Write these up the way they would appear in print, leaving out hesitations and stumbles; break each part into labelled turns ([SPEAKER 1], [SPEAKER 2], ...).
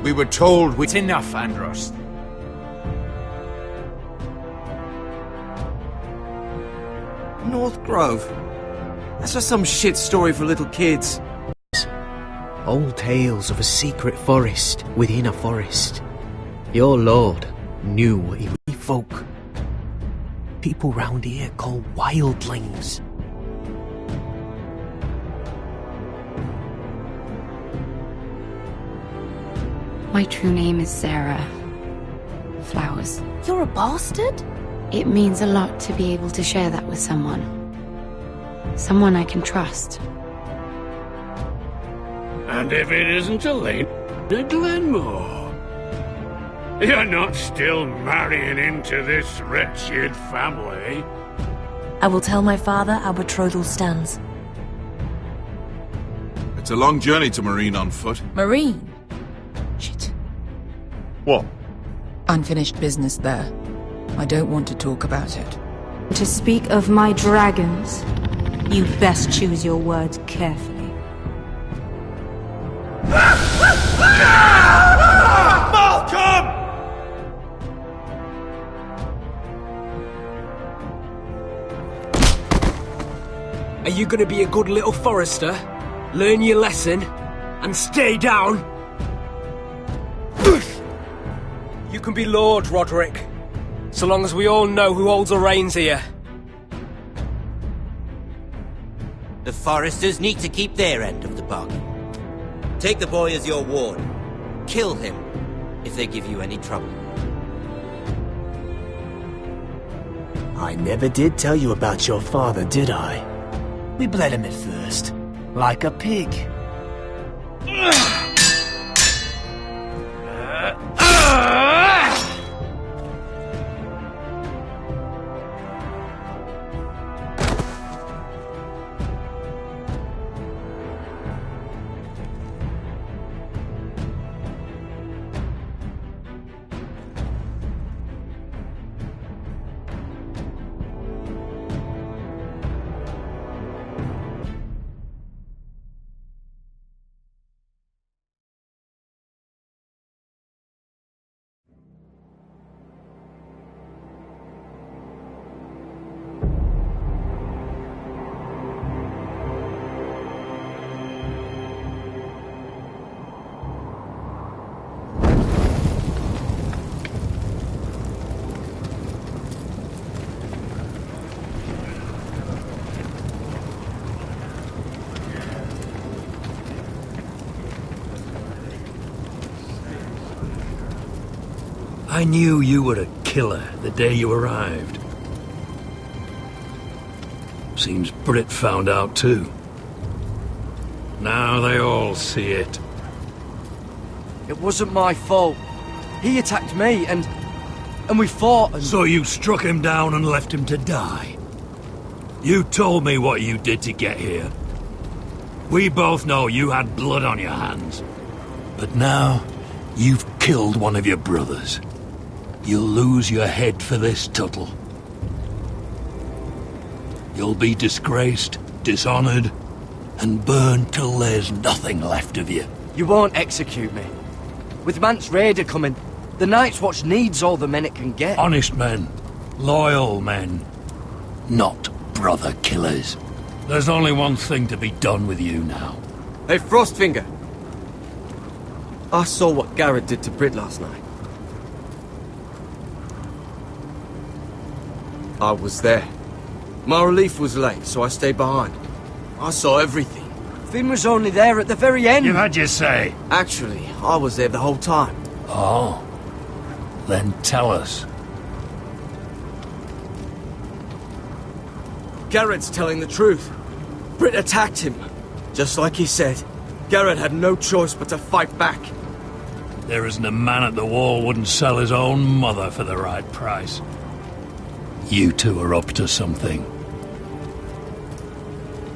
[SPEAKER 1] We were told
[SPEAKER 2] It's enough, Andros.
[SPEAKER 3] North Grove? That's just some shit story for little kids.
[SPEAKER 4] Old tales of a secret forest within a forest. Your lord knew what he folk. People round here call wildlings.
[SPEAKER 5] My true name is Sarah Flowers.
[SPEAKER 6] You're a bastard?
[SPEAKER 5] It means a lot to be able to share that with someone. Someone I can trust.
[SPEAKER 7] And if it isn't a Lady Glenmore, you're not still marrying into this wretched family.
[SPEAKER 6] I will tell my father our betrothal stands.
[SPEAKER 1] it's a long journey to Marine on foot.
[SPEAKER 8] Marine? Shit.
[SPEAKER 1] What?
[SPEAKER 8] Unfinished business there. I don't want to talk about it.
[SPEAKER 9] To speak of my dragons, you best choose your words carefully.
[SPEAKER 1] Malcolm!
[SPEAKER 4] Are you gonna be a good little forester? Learn your lesson and stay down? You can be Lord, Roderick. So long as we all know who holds the reins here.
[SPEAKER 10] The foresters need to keep their end of the bargain. Take the boy as your ward. Kill him if they give you any trouble.
[SPEAKER 4] I never did tell you about your father, did I? We bled him at first, like a pig.
[SPEAKER 7] I knew you were a killer the day you arrived. Seems Britt found out too. Now they all see it.
[SPEAKER 3] It wasn't my fault. He attacked me and we fought and...
[SPEAKER 7] So you struck him down and left him to die? You told me what you did to get here. We both know you had blood on your hands. But now, you've killed one of your brothers. You'll lose your head for this, Tuttle. You'll be disgraced, dishonored, and burned till there's nothing left of you.
[SPEAKER 3] You won't execute me. With Mance Raider coming, the Night's Watch needs all the men it can get.
[SPEAKER 7] Honest men. Loyal men. Not brother killers. There's only one thing to be done with you now.
[SPEAKER 3] Hey, Frostfinger. I saw what Garrett did to Britt last night. I was there. My relief was late, so I stayed behind. I saw everything. Finn was only there at the very end.
[SPEAKER 7] You've had your say.
[SPEAKER 3] Actually, I was there the whole time.
[SPEAKER 7] Oh. Then tell us.
[SPEAKER 3] Garrett's telling the truth. Britt attacked him. Just like he said, Garrett had no choice but to fight back.
[SPEAKER 7] There isn't a man at the wall wouldn't sell his own mother for the right price. You two are up to something.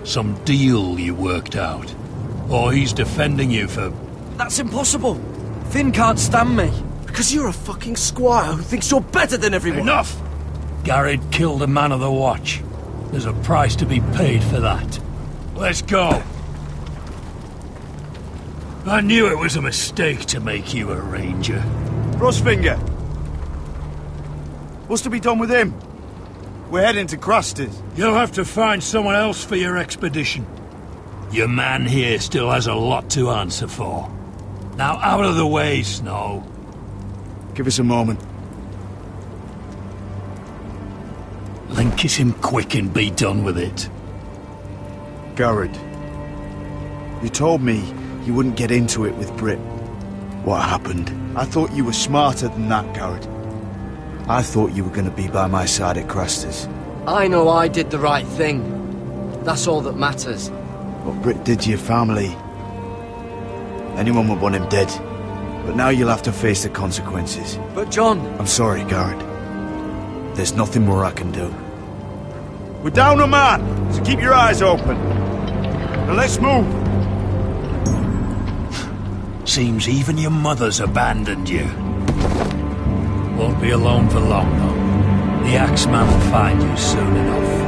[SPEAKER 7] Some deal you worked out. Or he's defending you for...
[SPEAKER 3] That's impossible. Finn can't stand me. Because you're a fucking squire who thinks you're better than everyone.
[SPEAKER 7] Enough! Garrett killed a man of the watch. There's a price to be paid for that. Let's go. I knew it was a mistake to make you a ranger.
[SPEAKER 2] Frostfinger! What's to be done with him? We're heading to Cruster's.
[SPEAKER 7] You'll have to find someone else for your expedition. Your man here still has a lot to answer for. Now out of the way, Snow.
[SPEAKER 2] Give us a moment.
[SPEAKER 7] Kiss him quick and be done with it.
[SPEAKER 2] Garrett, you told me you wouldn't get into it with Britt. What happened? I thought you were smarter than that, Garrett. I thought you were going to be by my side at Cruster's.
[SPEAKER 3] I know I did the right thing. That's all that matters.
[SPEAKER 2] What Britt did to your family, anyone would want him dead. But now you'll have to face the consequences.
[SPEAKER 3] But John...
[SPEAKER 2] I'm sorry, Garrett. There's nothing more I can do. We're down a man, so keep your eyes open. Now let's move.
[SPEAKER 7] Seems even your mother's abandoned you. Won't be alone for long, though. The Axeman will find you soon enough.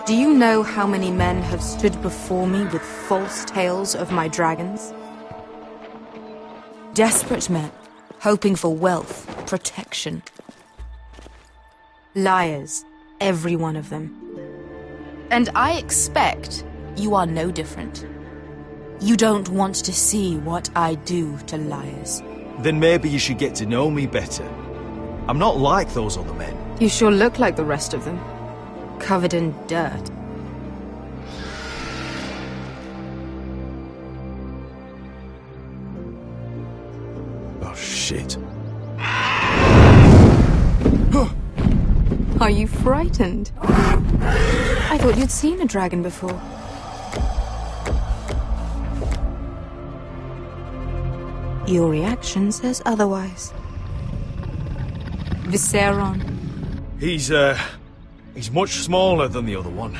[SPEAKER 9] Do you know how many men have stood before me with false tales of my dragons? Desperate men, hoping for wealth, protection. Liars, every one of them. And I expect you are no different. You don't want to see what I do to liars.
[SPEAKER 11] Then maybe you should get to know me better. I'm not like those other men.
[SPEAKER 9] You sure look like the rest of them. Covered in dirt.
[SPEAKER 11] Oh, shit.
[SPEAKER 9] Are you frightened? I thought you'd seen a dragon before. Your reaction says otherwise. Visceron.
[SPEAKER 11] He's much smaller than the other one.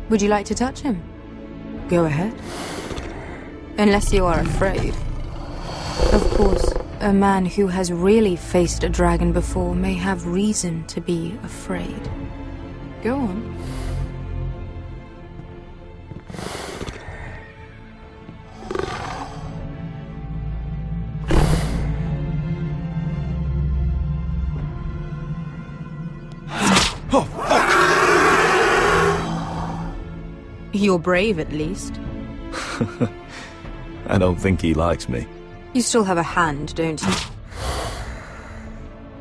[SPEAKER 9] Would you like to touch him? Go ahead. Unless you are afraid. Of course, a man who has really faced a dragon before may have reason to be afraid. Go on. You're brave, at least.
[SPEAKER 11] I don't think he likes me.
[SPEAKER 9] You still have a hand, don't you?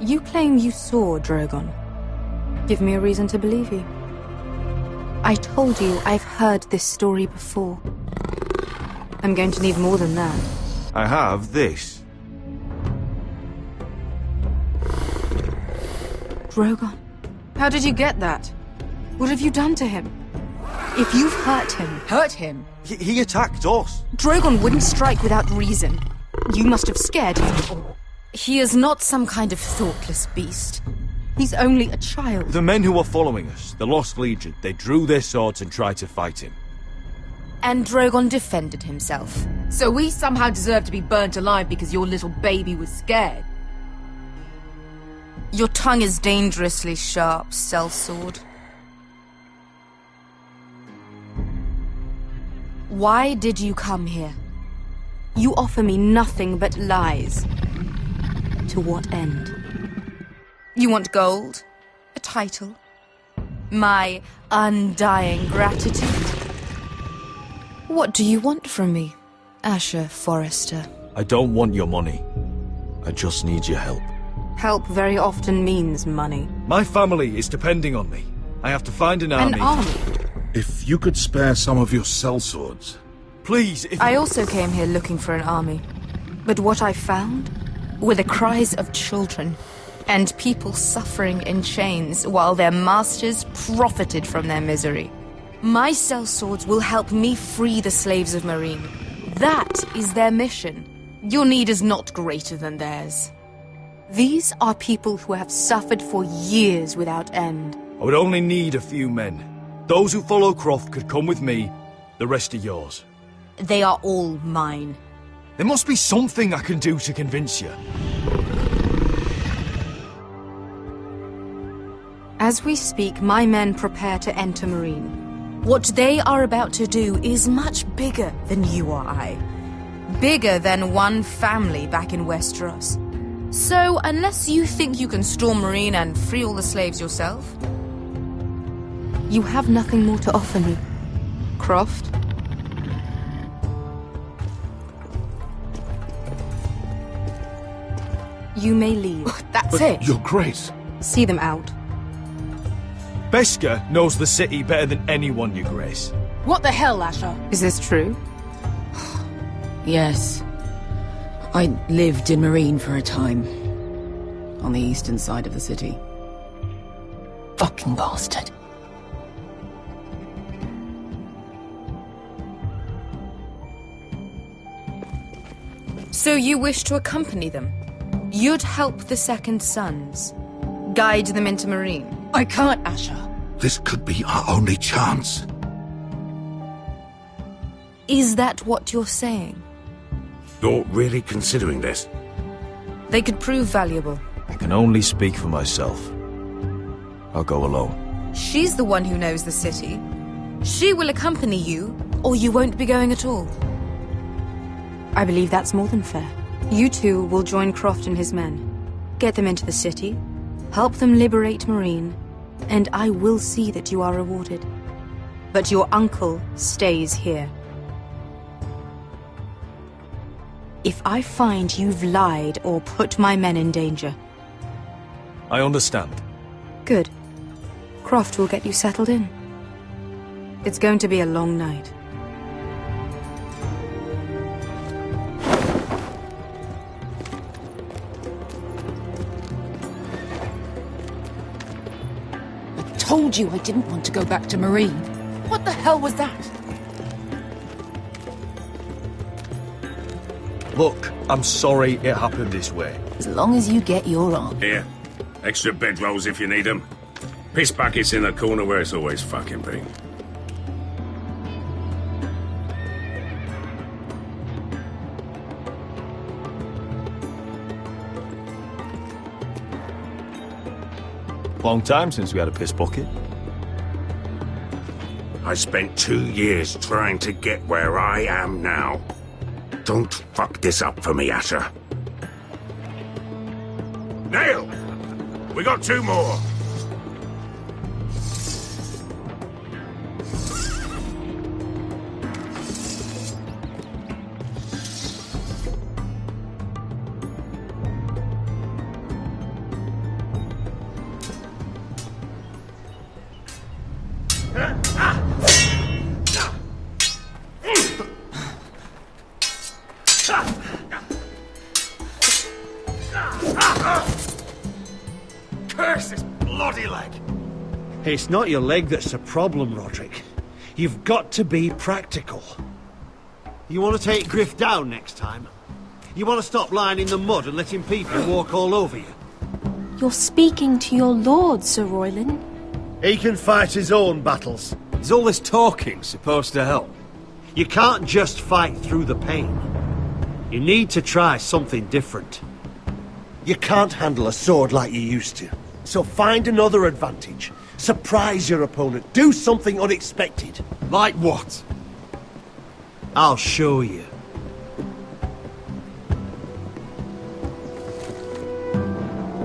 [SPEAKER 9] You claim you saw Drogon. Give me a reason to believe you. I told you I've heard this story before. I'm going to need more than that.
[SPEAKER 11] I have this.
[SPEAKER 9] Drogon? How did you get that? What have you done to him? If you've hurt him...
[SPEAKER 8] Hurt him?
[SPEAKER 11] He attacked us.
[SPEAKER 9] Drogon wouldn't strike without reason. You must have scared him. He is not some kind of thoughtless beast. He's only a child.
[SPEAKER 11] The men who were following us, the Lost Legion, they drew their swords and tried to fight him.
[SPEAKER 9] And Drogon defended himself.
[SPEAKER 8] So we somehow deserve to be burnt alive because your little baby was scared?
[SPEAKER 9] Your tongue is dangerously sharp, sellsword. Why did you come here? You offer me nothing but lies. To what end? You want gold? A title? My undying gratitude? What do you want from me, Asher Forrester?
[SPEAKER 11] I don't want your money. I just need your help.
[SPEAKER 9] Help very often means money.
[SPEAKER 11] My family is depending on me. I have to find an army.
[SPEAKER 9] An army?
[SPEAKER 1] If you could spare some of your sellswords.
[SPEAKER 11] Please, if...
[SPEAKER 9] I also came here looking for an army. But what I found were the cries of children and people suffering in chains while their masters profited from their misery. My sellswords will help me free the slaves of Meereen. That is their mission. Your need is not greater than theirs. These are people who have suffered for years without end.
[SPEAKER 11] I would only need a few men. Those who follow Croft could come with me. The rest are yours.
[SPEAKER 9] They are all mine.
[SPEAKER 11] There must be something I can do to convince you.
[SPEAKER 9] As we speak, my men prepare to enter Meereen. What they are about to do is much bigger than you or I. Bigger than one family back in Westeros. So, unless you think you can storm Meereen and free all the slaves yourself, you have nothing more to offer me, Croft. You may leave.
[SPEAKER 8] That's it?
[SPEAKER 1] Your Grace.
[SPEAKER 9] See them out.
[SPEAKER 11] Beskar knows the city better than anyone, Your Grace.
[SPEAKER 8] What the hell, Asher?
[SPEAKER 9] Is this true?
[SPEAKER 8] Yes. I lived in Meereen for a time. On the eastern side of the city. Fucking bastard.
[SPEAKER 9] So you wish to accompany them? You'd help the Second Sons? Guide them into Meereen?
[SPEAKER 8] I can't, Asher.
[SPEAKER 1] This could be our only chance.
[SPEAKER 9] Is that what you're saying?
[SPEAKER 1] You're really considering this?
[SPEAKER 9] They could prove valuable.
[SPEAKER 11] I can only speak for myself. I'll go alone.
[SPEAKER 9] She's the one who knows the city. She will accompany you, or you won't be going at all. I believe that's more than fair. You two will join Croft and his men. Get them into the city, help them liberate Meereen, and I will see that you are rewarded. But your uncle stays here. If I find you've lied or put my men in danger...
[SPEAKER 11] I understand.
[SPEAKER 9] Good. Croft will get you settled in. It's going to be a long night.
[SPEAKER 8] I told you I didn't want to go back to Meereen. What the hell was that?
[SPEAKER 11] Look, I'm sorry it happened this way.
[SPEAKER 8] As long as you get your arm.
[SPEAKER 12] Here. Extra bedrolls if you need them. Piss buckets in the corner where it's always fucking been.
[SPEAKER 11] Long time since we had a piss bucket.
[SPEAKER 12] I spent 2 years trying to get where I am now. Don't fuck this up for me, Asher. Nail! We got 2 more.
[SPEAKER 1] Curse this bloody leg!
[SPEAKER 13] It's not your leg that's the problem, Roderick. You've got to be practical. You want to take Griff down next time? You want to stop lying in the mud and letting people walk all over you?
[SPEAKER 14] You're speaking to your lord, Sir Royland.
[SPEAKER 13] He can fight his own battles.
[SPEAKER 3] Is all this talking supposed to help?
[SPEAKER 13] You can't just fight through the pain. You need to try something different. You can't handle a sword like you used to. So find another advantage. Surprise your opponent. Do something unexpected.
[SPEAKER 3] Like what?
[SPEAKER 13] I'll show you.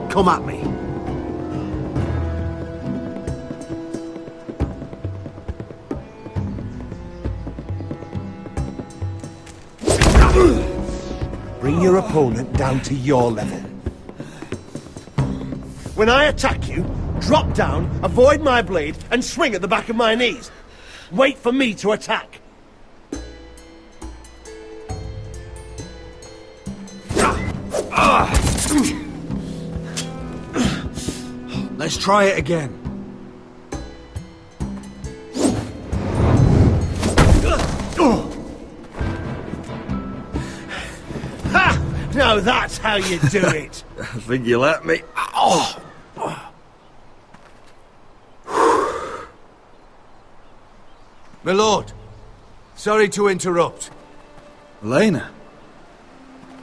[SPEAKER 13] Come at me. Bring your opponent down to your level. When I attack you, drop down, avoid my blade, and swing at the back of my knees. Wait for me to attack.
[SPEAKER 3] Let's try it again.
[SPEAKER 13] Ha! Now that's how you do it.
[SPEAKER 3] I think you let me. Oh! My lord, sorry to interrupt.
[SPEAKER 11] Elena?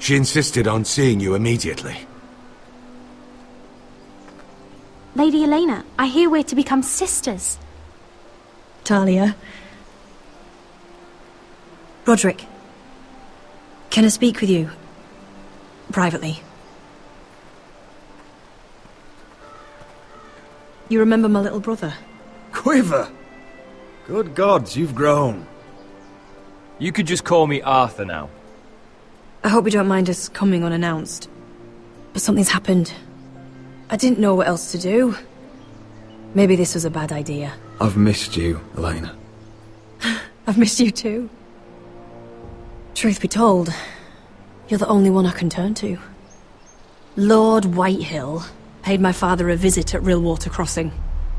[SPEAKER 11] She insisted on seeing you immediately.
[SPEAKER 14] Lady Elena, I hear we're to become sisters.
[SPEAKER 6] Talia. Roderick. Can I speak with you? Privately. You remember my little brother?
[SPEAKER 3] Quiver! Good gods, you've grown.
[SPEAKER 15] You could just call me Arthur now.
[SPEAKER 6] I hope you don't mind us coming unannounced. But something's happened. I didn't know what else to do. Maybe this was a bad idea.
[SPEAKER 3] I've missed you, Elena.
[SPEAKER 6] I've missed you too. Truth be told, you're the only one I can turn to. Lord Whitehill paid my father a visit at Rillwater Crossing.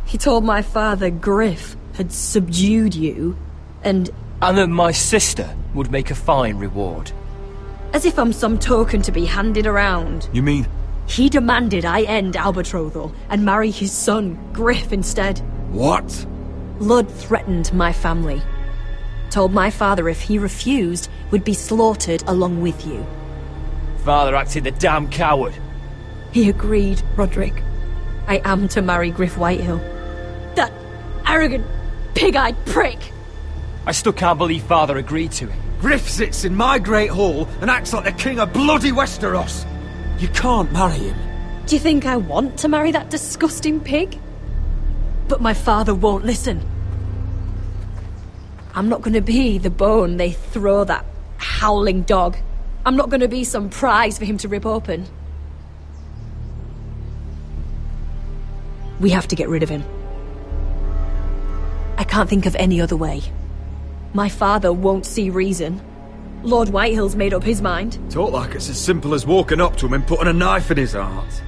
[SPEAKER 6] He told my father Griff had subdued you, and
[SPEAKER 15] that my sister would make a fine reward.
[SPEAKER 6] As if I'm some token to be handed around.
[SPEAKER 11] You mean?
[SPEAKER 6] He demanded I end our betrothal and marry his son, Griff, instead.
[SPEAKER 3] What?
[SPEAKER 6] Lud threatened my family. Told my father if he refused, we'd be slaughtered along with you.
[SPEAKER 15] Father acted the damn coward.
[SPEAKER 6] He agreed, Roderick. I am to marry Griff Whitehill. That arrogant, pig-eyed prick!
[SPEAKER 15] I still can't believe Father agreed to it.
[SPEAKER 3] Griff sits in my great hall and acts like the king of bloody Westeros. You can't marry him.
[SPEAKER 6] Do you think I want to marry that disgusting pig? But my father won't listen. I'm not gonna be the bone they throw that howling dog. I'm not gonna be some prize for him to rip open. We have to get rid of him. I can't think of any other way. My father won't see reason. Lord Whitehill's made up his mind.
[SPEAKER 3] Talk like it's as simple as walking up to him and putting a knife in his heart.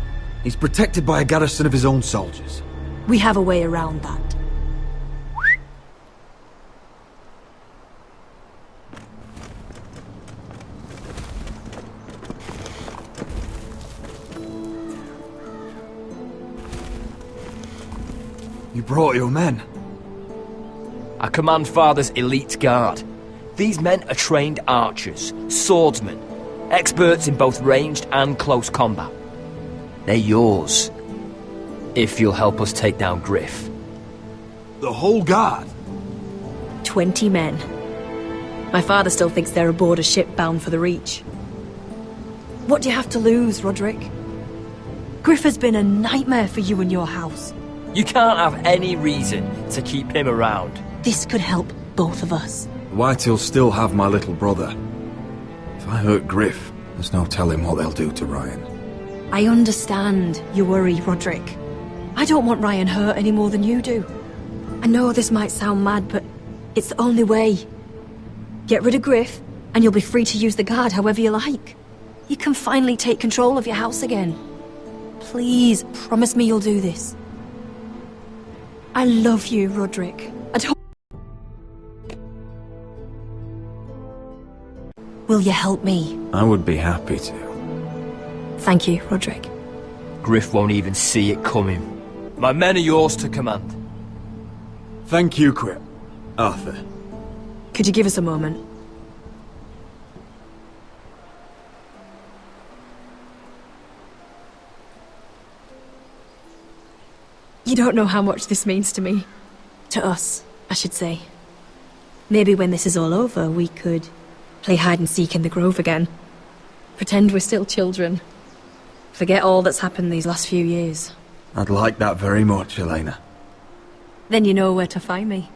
[SPEAKER 3] He's protected by a garrison of his own soldiers.
[SPEAKER 6] We have a way around that.
[SPEAKER 3] You brought your men.
[SPEAKER 15] I command Father's elite guard. These men are trained archers, swordsmen, experts in both ranged and close combat. They're yours, if you'll help us take down Griff.
[SPEAKER 3] The whole guard?
[SPEAKER 6] 20 men. My father still thinks they're aboard a ship bound for the Reach. What do you have to lose, Roderick? Griff has been a nightmare for you and your house.
[SPEAKER 15] You can't have any reason to keep him around.
[SPEAKER 6] This could help both of us.
[SPEAKER 3] Whitehills still have my little brother. If I hurt Griff, there's no telling what they'll do to Ryan.
[SPEAKER 6] I understand your worry, Roderick. I don't want Ryan hurt any more than you do. I know this might sound mad, but it's the only way. Get rid of Griff, and you'll be free to use the guard however you like. You can finally take control of your house again. Please, promise me you'll do this. I love you, Roderick. Will you help me?
[SPEAKER 11] I would be happy to.
[SPEAKER 6] Thank you, Roderick.
[SPEAKER 15] Griff won't even see it coming. My men are yours to command.
[SPEAKER 11] Thank you, Quip. Arthur.
[SPEAKER 6] Could you give us a moment? You don't know how much this means to me. To us, I should say. Maybe when this is all over, we could play hide and seek in the grove again. Pretend we're still children. Forget all that's happened these last few years.
[SPEAKER 11] I'd like that very much, Elena.
[SPEAKER 6] Then you know where to find me.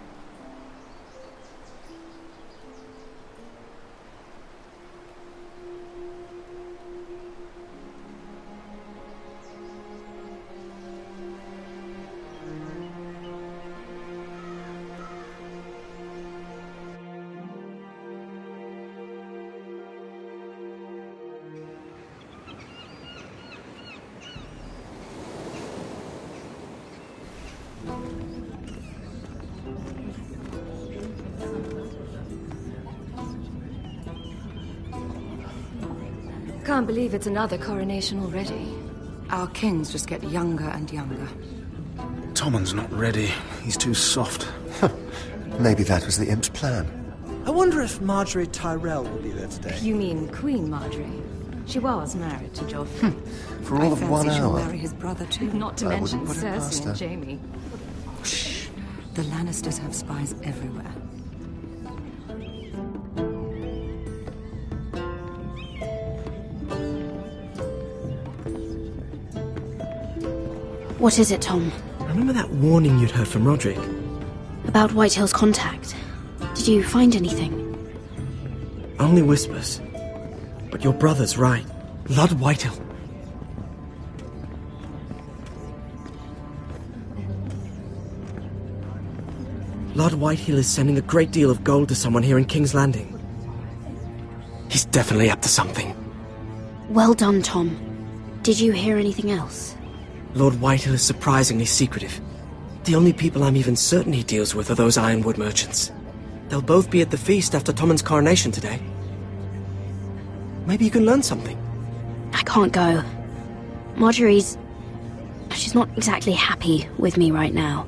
[SPEAKER 8] Can't believe it's another coronation already. Our kings just get younger and younger.
[SPEAKER 11] Tommen's not ready. He's too soft.
[SPEAKER 16] Maybe that was the imp's plan.
[SPEAKER 17] I wonder if Marjorie Tyrell will be there today.
[SPEAKER 8] You mean Queen Marjorie? She was married to Joffrey.
[SPEAKER 16] For all of 1
[SPEAKER 8] she'll
[SPEAKER 16] hour.
[SPEAKER 8] marry his brother too. Not to
[SPEAKER 16] I
[SPEAKER 8] mention
[SPEAKER 16] wouldn't put it past
[SPEAKER 8] Cersei
[SPEAKER 16] her.
[SPEAKER 8] and Jaime. Shh. The Lannisters have spies everywhere.
[SPEAKER 5] What is it, Tom?
[SPEAKER 4] Remember that warning you'd heard from Roderick?
[SPEAKER 5] About Whitehill's contact. Did you find anything?
[SPEAKER 4] Only whispers. But your brother's right. Lord Whitehill. Lord Whitehill is sending a great deal of gold to someone here in King's Landing. He's definitely up to something.
[SPEAKER 5] Well done, Tom. Did you hear anything else?
[SPEAKER 4] Lord Whitehill is surprisingly secretive. The only people I'm even certain he deals with are those ironwood merchants. They'll both be at the feast after Tommen's coronation today. Maybe you can learn something.
[SPEAKER 5] I can't go. She's not exactly happy with me right now.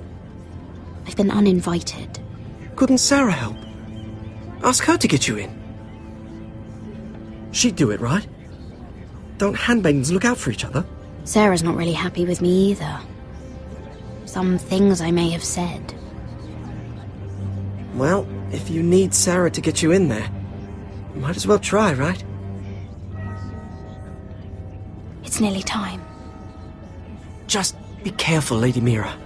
[SPEAKER 5] I've been uninvited.
[SPEAKER 4] Couldn't Sarah help? Ask her to get you in. She'd do it, right? Don't handmaidens look out for each other?
[SPEAKER 5] Sarah's not really happy with me either. Some things I may have said.
[SPEAKER 4] Well, if you need Sarah to get you in there, you might as well try, right?
[SPEAKER 5] It's nearly time.
[SPEAKER 4] Just be careful, Lady Mira.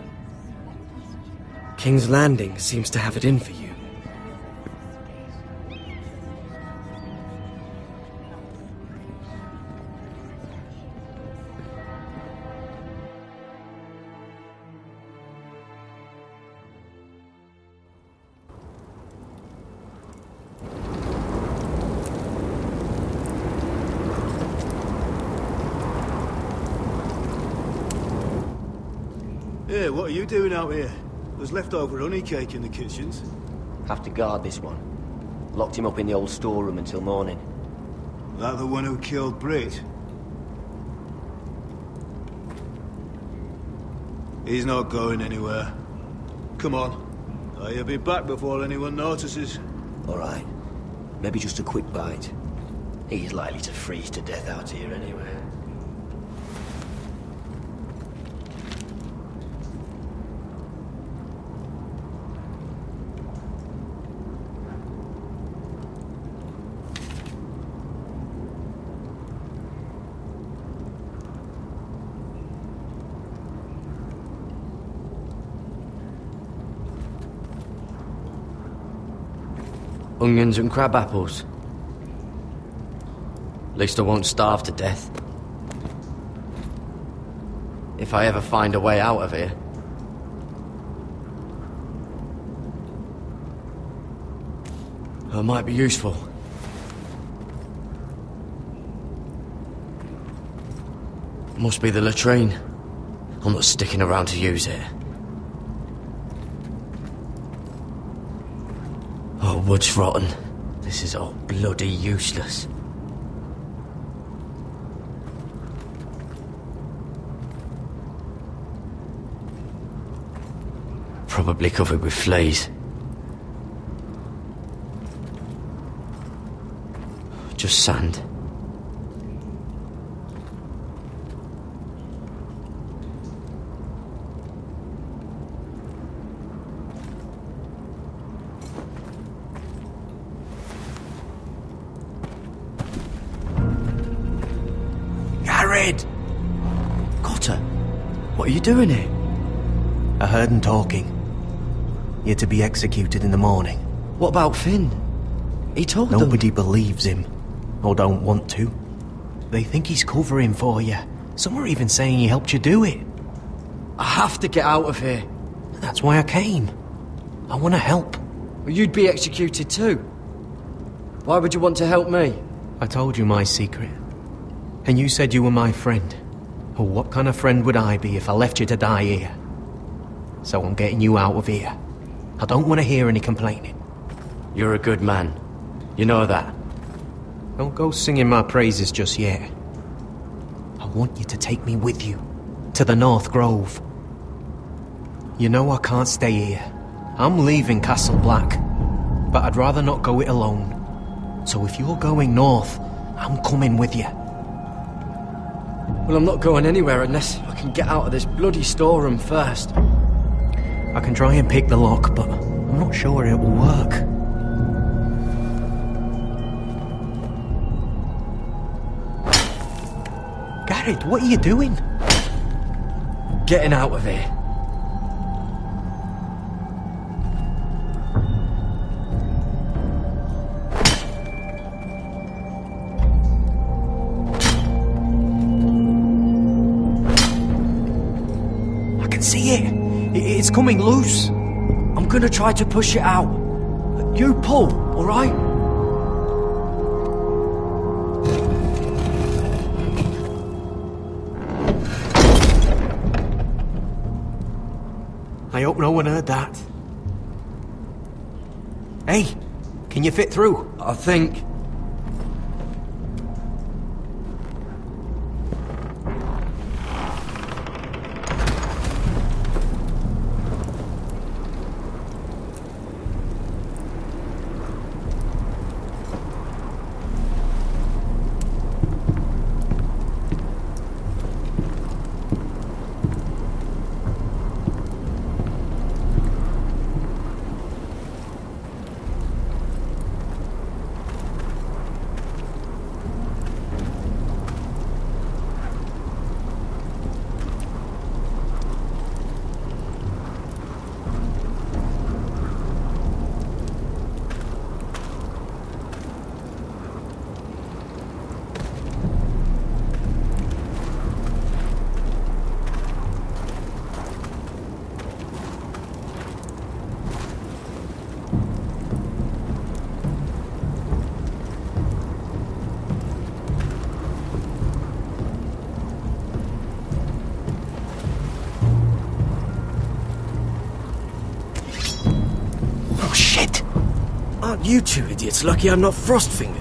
[SPEAKER 4] King's Landing seems to have it in for you.
[SPEAKER 18] Hey, what are you doing out here? There's leftover honey cake in the kitchens.
[SPEAKER 19] Have to guard this one. Locked him up in the old storeroom until morning.
[SPEAKER 18] That the one who killed Brit? He's not going anywhere. Come on. You'll be back before anyone notices.
[SPEAKER 19] All right. Maybe just a quick bite. He's likely to freeze to death out here anyway.
[SPEAKER 3] Onions and crab apples. At least I won't starve to death. If I ever find a way out of here. It might be useful. Must be the latrine. I'm not sticking around to use it.
[SPEAKER 19] Oh, wood's rotten. This is all bloody useless. Probably covered with fleas. Just sand.
[SPEAKER 4] Garrett!
[SPEAKER 2] Cotter, what are you doing here?
[SPEAKER 4] I heard him talking. You're to be executed in the morning.
[SPEAKER 2] What about Finn? He told them...
[SPEAKER 4] Nobody believes him. Or don't want to. They think he's covering for you. Some are even saying he helped you do it.
[SPEAKER 3] I have to get out of here.
[SPEAKER 4] That's why I came. I want to help.
[SPEAKER 3] Well, you'd be executed too. Why would you want to help me?
[SPEAKER 4] I told you my secret. And you said you were my friend. Well, what kind of friend would I be if I left you to die here? So I'm getting you out of here. I don't want to hear any complaining.
[SPEAKER 19] You're a good man. You know that.
[SPEAKER 4] Don't go singing my praises just yet. I want you to take me with you. To the North Grove. You know I can't stay here. I'm leaving Castle Black. But I'd rather not go it alone. So if you're going north, I'm coming with you.
[SPEAKER 3] Well, I'm not going anywhere unless I can get out of this bloody storeroom first.
[SPEAKER 4] I can try and pick the lock, but I'm not sure it will work. Garrett, what are you doing?
[SPEAKER 3] Getting out of here.
[SPEAKER 4] I can see it. It's coming loose.
[SPEAKER 3] I'm gonna try to push it out. You pull, alright?
[SPEAKER 4] I hope no one heard that. Hey, can you fit through?
[SPEAKER 3] I think. Aren't you two idiots lucky I'm not Frostfinger?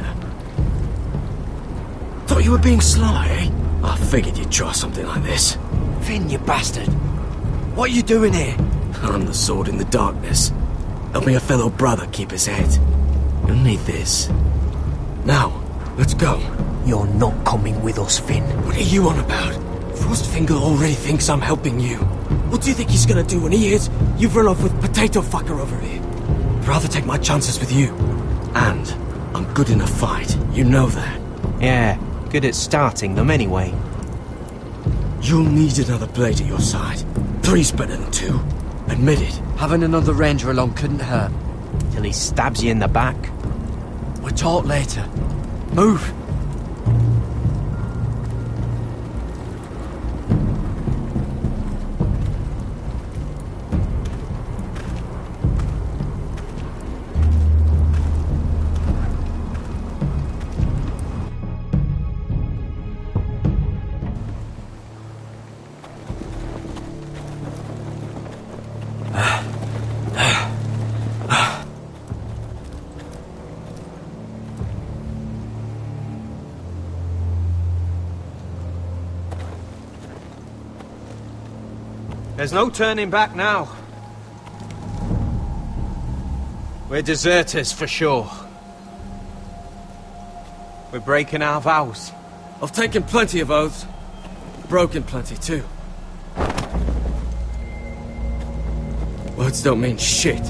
[SPEAKER 3] Thought you were being sly, eh? I figured you'd try something like this.
[SPEAKER 4] Finn, you bastard!
[SPEAKER 3] What are you doing here?
[SPEAKER 1] I'm the sword in the darkness. Helping a fellow brother keep his head. You'll need this. Now, let's go.
[SPEAKER 4] You're not coming with us, Finn.
[SPEAKER 1] What are you on about? Frostfinger already thinks I'm helping you. What do you think he's gonna do when he hears you've run off with Potato Fucker over here? I'd rather take my chances with you. And I'm good in a fight. You know that.
[SPEAKER 4] Yeah, good at starting them anyway.
[SPEAKER 1] You'll need another blade at your side. 3's better than 2. Admit it.
[SPEAKER 3] Having another ranger along couldn't hurt.
[SPEAKER 4] Till he stabs you in the back.
[SPEAKER 3] We'll talk later. Move!
[SPEAKER 4] There's no turning back now. We're deserters for sure. We're breaking our vows.
[SPEAKER 3] I've taken plenty of oaths. Broken plenty too. Words don't mean shit.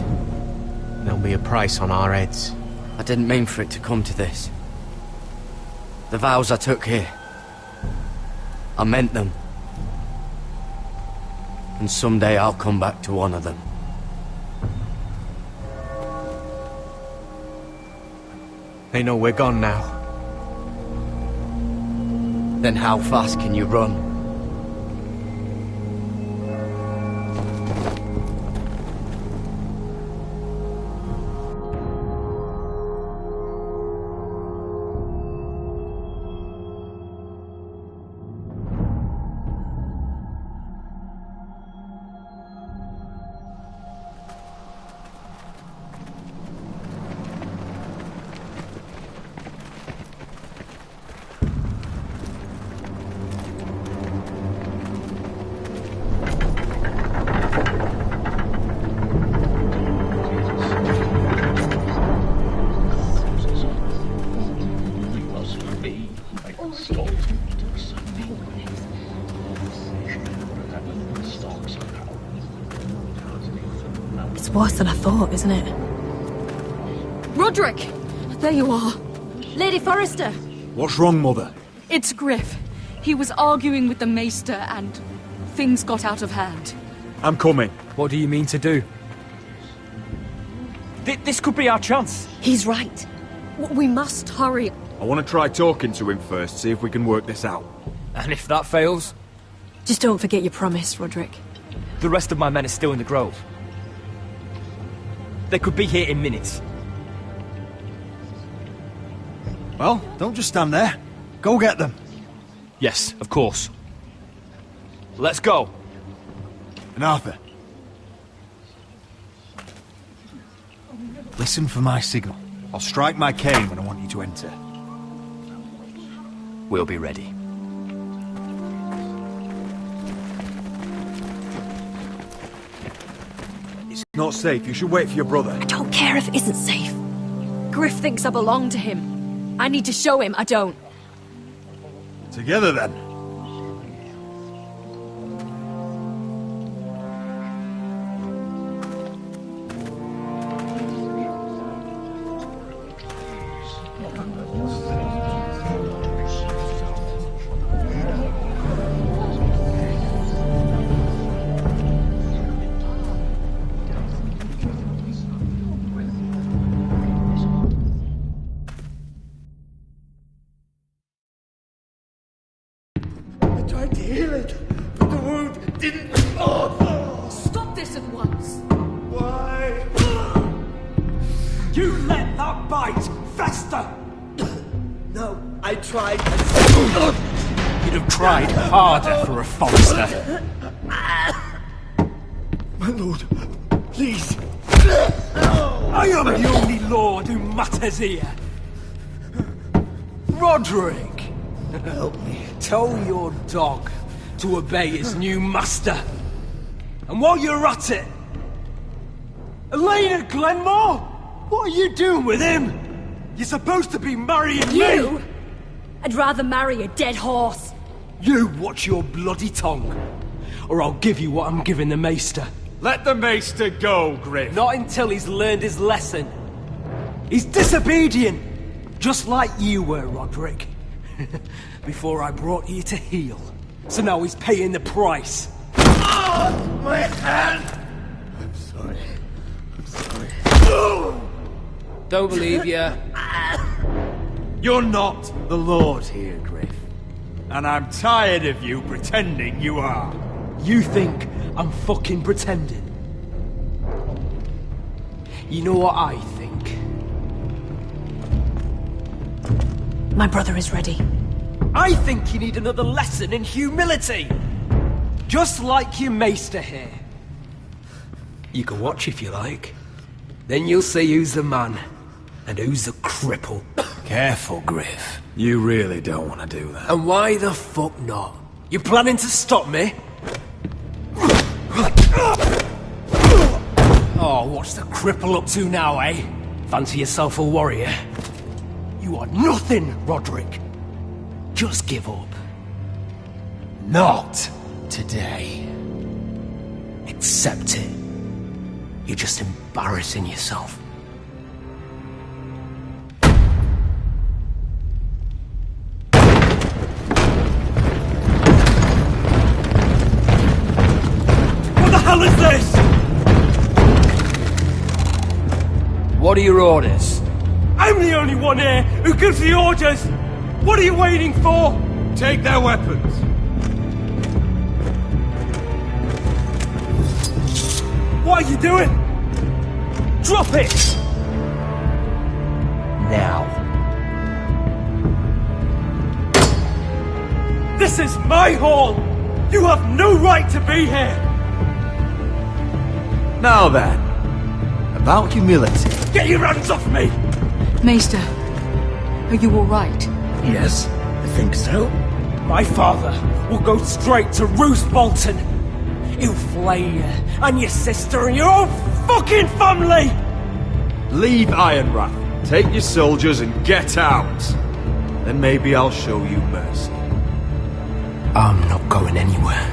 [SPEAKER 4] There'll be a price on our heads.
[SPEAKER 10] I didn't mean for it to come to this. The vows I took here, I meant them. And someday I'll come back to honour them.
[SPEAKER 4] They know we're gone now.
[SPEAKER 10] Then how fast can you run?
[SPEAKER 6] It's worse than I thought, isn't it?
[SPEAKER 20] Roderick! There you are. Lady Forrester!
[SPEAKER 11] What's wrong, Mother?
[SPEAKER 20] It's Griff. He was arguing with the Maester and things got out of hand.
[SPEAKER 11] I'm coming.
[SPEAKER 15] What do you mean to do? This could be our chance.
[SPEAKER 6] He's right. We must hurry.
[SPEAKER 11] I want to try talking to him first, see if we can work this out.
[SPEAKER 15] And if that fails?
[SPEAKER 6] Just don't forget your promise, Roderick.
[SPEAKER 15] The rest of my men are still in the grove. They could be here in minutes.
[SPEAKER 2] Well, don't just stand there. Go get them.
[SPEAKER 15] Yes, of course. Let's go.
[SPEAKER 2] And Arthur. Listen for my signal. I'll strike my cane when I want you to enter.
[SPEAKER 15] We'll be ready.
[SPEAKER 11] It's not safe. You should wait for your brother.
[SPEAKER 6] I don't care if it isn't safe. Griff thinks I belong to him. I need to show him I don't.
[SPEAKER 2] Together, then.
[SPEAKER 20] Stop this at once!
[SPEAKER 7] Why? You let that bite fester!
[SPEAKER 18] No, I tried.
[SPEAKER 15] You'd have tried harder for a Forrester.
[SPEAKER 18] My lord, please.
[SPEAKER 7] I am the only lord who matters here. Roderick!
[SPEAKER 18] Help me.
[SPEAKER 7] Tell your dog to obey his new master. And while you're at it, Elena Glenmore, what are you doing with him? You're supposed to be marrying
[SPEAKER 6] You?
[SPEAKER 7] me.
[SPEAKER 6] I'd rather marry a dead horse.
[SPEAKER 7] You watch your bloody tongue, or I'll give you what I'm giving the Maester.
[SPEAKER 11] Let the Maester go, Griff.
[SPEAKER 7] Not until he's learned his lesson. He's disobedient, just like you were, Roderick. Before I brought you to heel. So now he's paying the price.
[SPEAKER 18] Oh, my hand! I'm sorry. I'm sorry.
[SPEAKER 15] Don't believe you.
[SPEAKER 11] You're not the Lord here, Griff. And I'm tired of you pretending you are.
[SPEAKER 7] You think I'm fucking pretending? You know what I think?
[SPEAKER 6] My brother is ready.
[SPEAKER 7] I think you need another lesson in humility. Just like your Maester here. You can watch if you like. Then you'll see who's the man and who's the cripple.
[SPEAKER 11] Careful, Griff. You really don't want to do that.
[SPEAKER 7] And why the fuck not? You planning to stop me?
[SPEAKER 15] Oh, what's the cripple up to now, eh? Fancy yourself a warrior? You are nothing, Roderick. Just give up. Not today. Accept it. You're just embarrassing yourself.
[SPEAKER 1] What the hell is this?
[SPEAKER 15] What are your orders?
[SPEAKER 1] I'm the only one here who gives the orders! What are you waiting for?
[SPEAKER 11] Take their weapons.
[SPEAKER 1] What are you doing? Drop it!
[SPEAKER 15] Now.
[SPEAKER 1] This is my hall! You have no right to be here!
[SPEAKER 11] Now then, about humility.
[SPEAKER 1] Get your hands off me!
[SPEAKER 20] Maester, are you alright?
[SPEAKER 1] Yes, I think so. My father will go straight to Roose Bolton. He'll flay you, and your sister, and your whole fucking family!
[SPEAKER 11] Leave Ironrath, take your soldiers and get out. Then maybe I'll show you mercy.
[SPEAKER 15] I'm not going anywhere.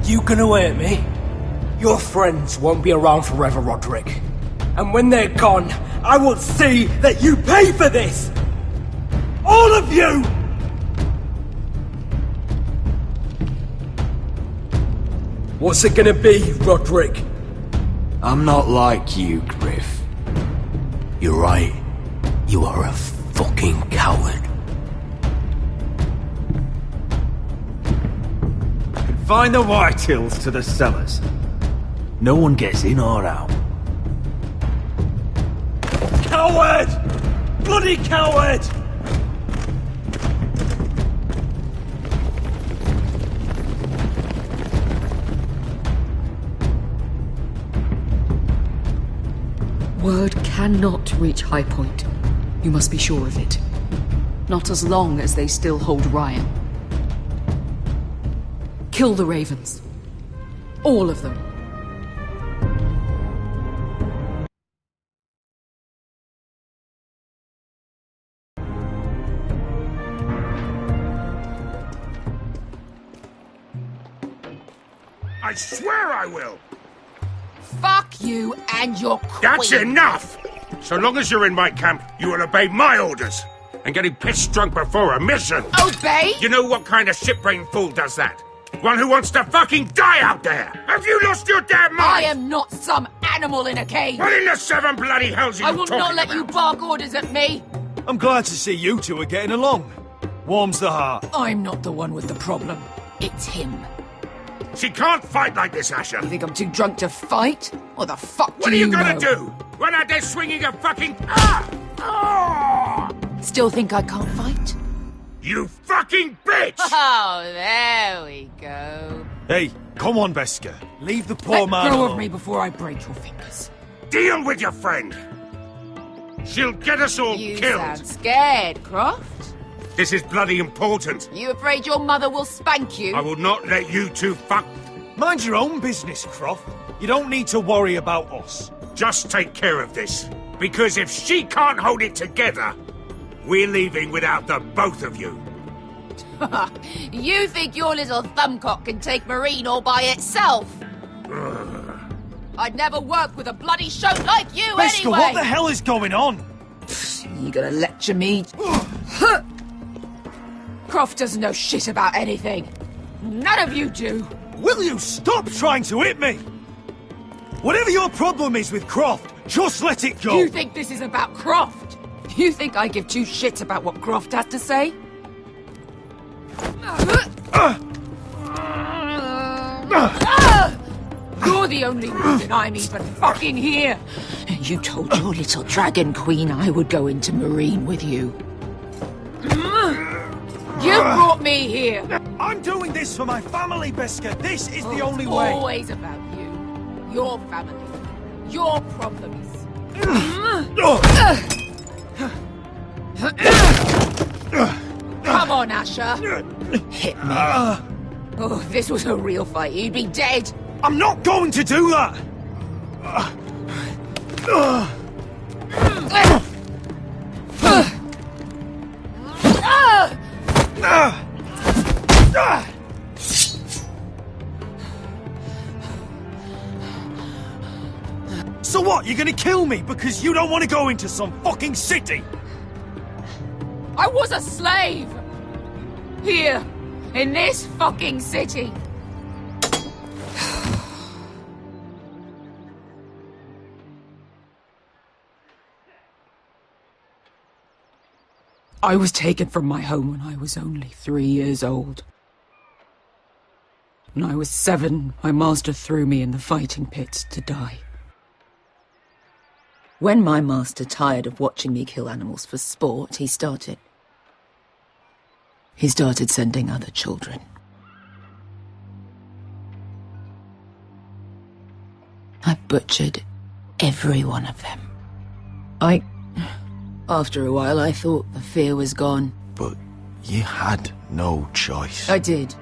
[SPEAKER 1] You gonna hurt me? Your friends won't be around forever, Roderick. And when they're gone, I will see that you pay for this! All of you! What's it gonna be, Roderick?
[SPEAKER 11] I'm not like you, Griff.
[SPEAKER 15] You're right. You are a fucking coward.
[SPEAKER 11] Confine the Whitehills to the cellars. No one gets in or out.
[SPEAKER 1] Coward! Bloody coward!
[SPEAKER 20] Word cannot reach High Point. You must be sure of it. Not as long as they still hold Ryan. Kill the Ravens. All of them.
[SPEAKER 12] I swear I will!
[SPEAKER 8] Fuck you and your queen.
[SPEAKER 12] That's enough! So long as you're in my camp, you will obey my orders. And getting pissed drunk before a mission.
[SPEAKER 8] Obey?
[SPEAKER 12] You know what kind of shit-brained fool does that? One who wants to fucking die out there! Have you lost your damn mind?
[SPEAKER 8] I am not some animal in a cage.
[SPEAKER 12] What in the seven bloody hells are you
[SPEAKER 8] I will
[SPEAKER 12] talking
[SPEAKER 8] not let
[SPEAKER 12] about?
[SPEAKER 8] you bark orders at me.
[SPEAKER 11] I'm glad to see you two are getting along. Warms the heart.
[SPEAKER 8] I'm not the one with the problem. It's him.
[SPEAKER 12] She can't fight like this, Asher.
[SPEAKER 8] You think I'm too drunk to fight? What the fuck
[SPEAKER 12] What
[SPEAKER 8] do
[SPEAKER 12] are you
[SPEAKER 8] know?
[SPEAKER 12] gonna do? Run out there swinging a fucking...
[SPEAKER 8] Still think I can't fight?
[SPEAKER 12] You fucking bitch!
[SPEAKER 8] Oh, there we go.
[SPEAKER 11] Hey, come on, Beska. Leave the poor
[SPEAKER 8] Let
[SPEAKER 11] man
[SPEAKER 8] go
[SPEAKER 11] alone.
[SPEAKER 8] of me before I break your fingers.
[SPEAKER 12] Deal with your friend. She'll get us all
[SPEAKER 8] You
[SPEAKER 12] killed.
[SPEAKER 8] sound scared, Croft.
[SPEAKER 12] This is bloody important.
[SPEAKER 8] You afraid your mother will spank you?
[SPEAKER 12] I will not let you two fuck...
[SPEAKER 11] Mind your own business, Croft. You don't need to worry about us.
[SPEAKER 12] Just take care of this. Because if she can't hold it together, we're leaving without the both of you.
[SPEAKER 8] You think your little thumbcock can take Marine all by itself? I'd never work with a bloody shote like you
[SPEAKER 11] Beska,
[SPEAKER 8] anyway!
[SPEAKER 11] what the hell is going on?
[SPEAKER 8] You gonna lecture me? Croft doesn't know shit about anything. None of you do.
[SPEAKER 11] Will you stop trying to hit me? Whatever your problem is with Croft, just let it go.
[SPEAKER 8] You think this is about Croft? You think I give two shits about what Croft has to say? You're the only reason I'm even fucking here. You told your little dragon queen I would go into Marine with you. You brought me here.
[SPEAKER 11] I'm doing this for my family, Beska. This is the only
[SPEAKER 8] It's
[SPEAKER 11] way.
[SPEAKER 8] always about you, your family, your problems. Come on, Asher. Hit me. Oh, if this was a real fight, you'd be dead.
[SPEAKER 11] I'm not going to do that! So what, you're gonna kill me because you don't want to go into some fucking city?
[SPEAKER 8] I was a slave! Here, in this fucking city! I was taken from my home when I was only 3 years old. When I was 7, my master threw me in the fighting pits to die. When my master tired of watching me kill animals for sport, he started sending other children. I butchered every one of them. After a while, I thought the fear was gone.
[SPEAKER 2] But you had no choice.
[SPEAKER 8] I did.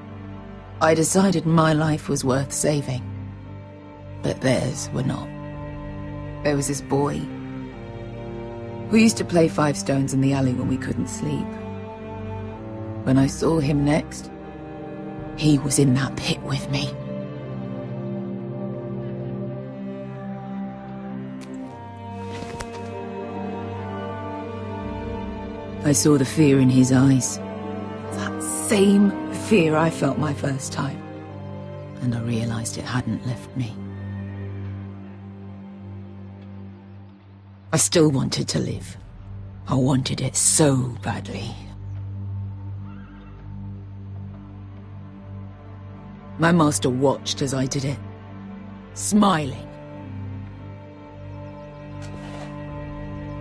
[SPEAKER 8] I decided my life was worth saving. But theirs were not. There was this boy. We used to play 5 stones in the alley when we couldn't sleep. When I saw him next, he was in that pit with me. I saw the fear in his eyes. That same fear I felt my first time. And I realized it hadn't left me. I still wanted to live. I wanted it so badly. My master watched as I did it, smiling.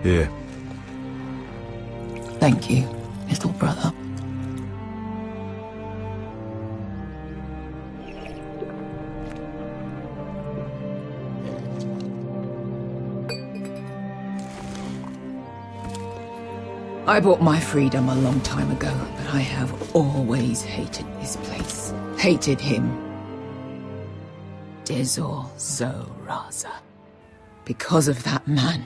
[SPEAKER 2] Here.
[SPEAKER 8] Thank you, little brother. I bought my freedom a long time ago, but I have always hated this place. Hated him. Dizor Zoraza. Because of that man.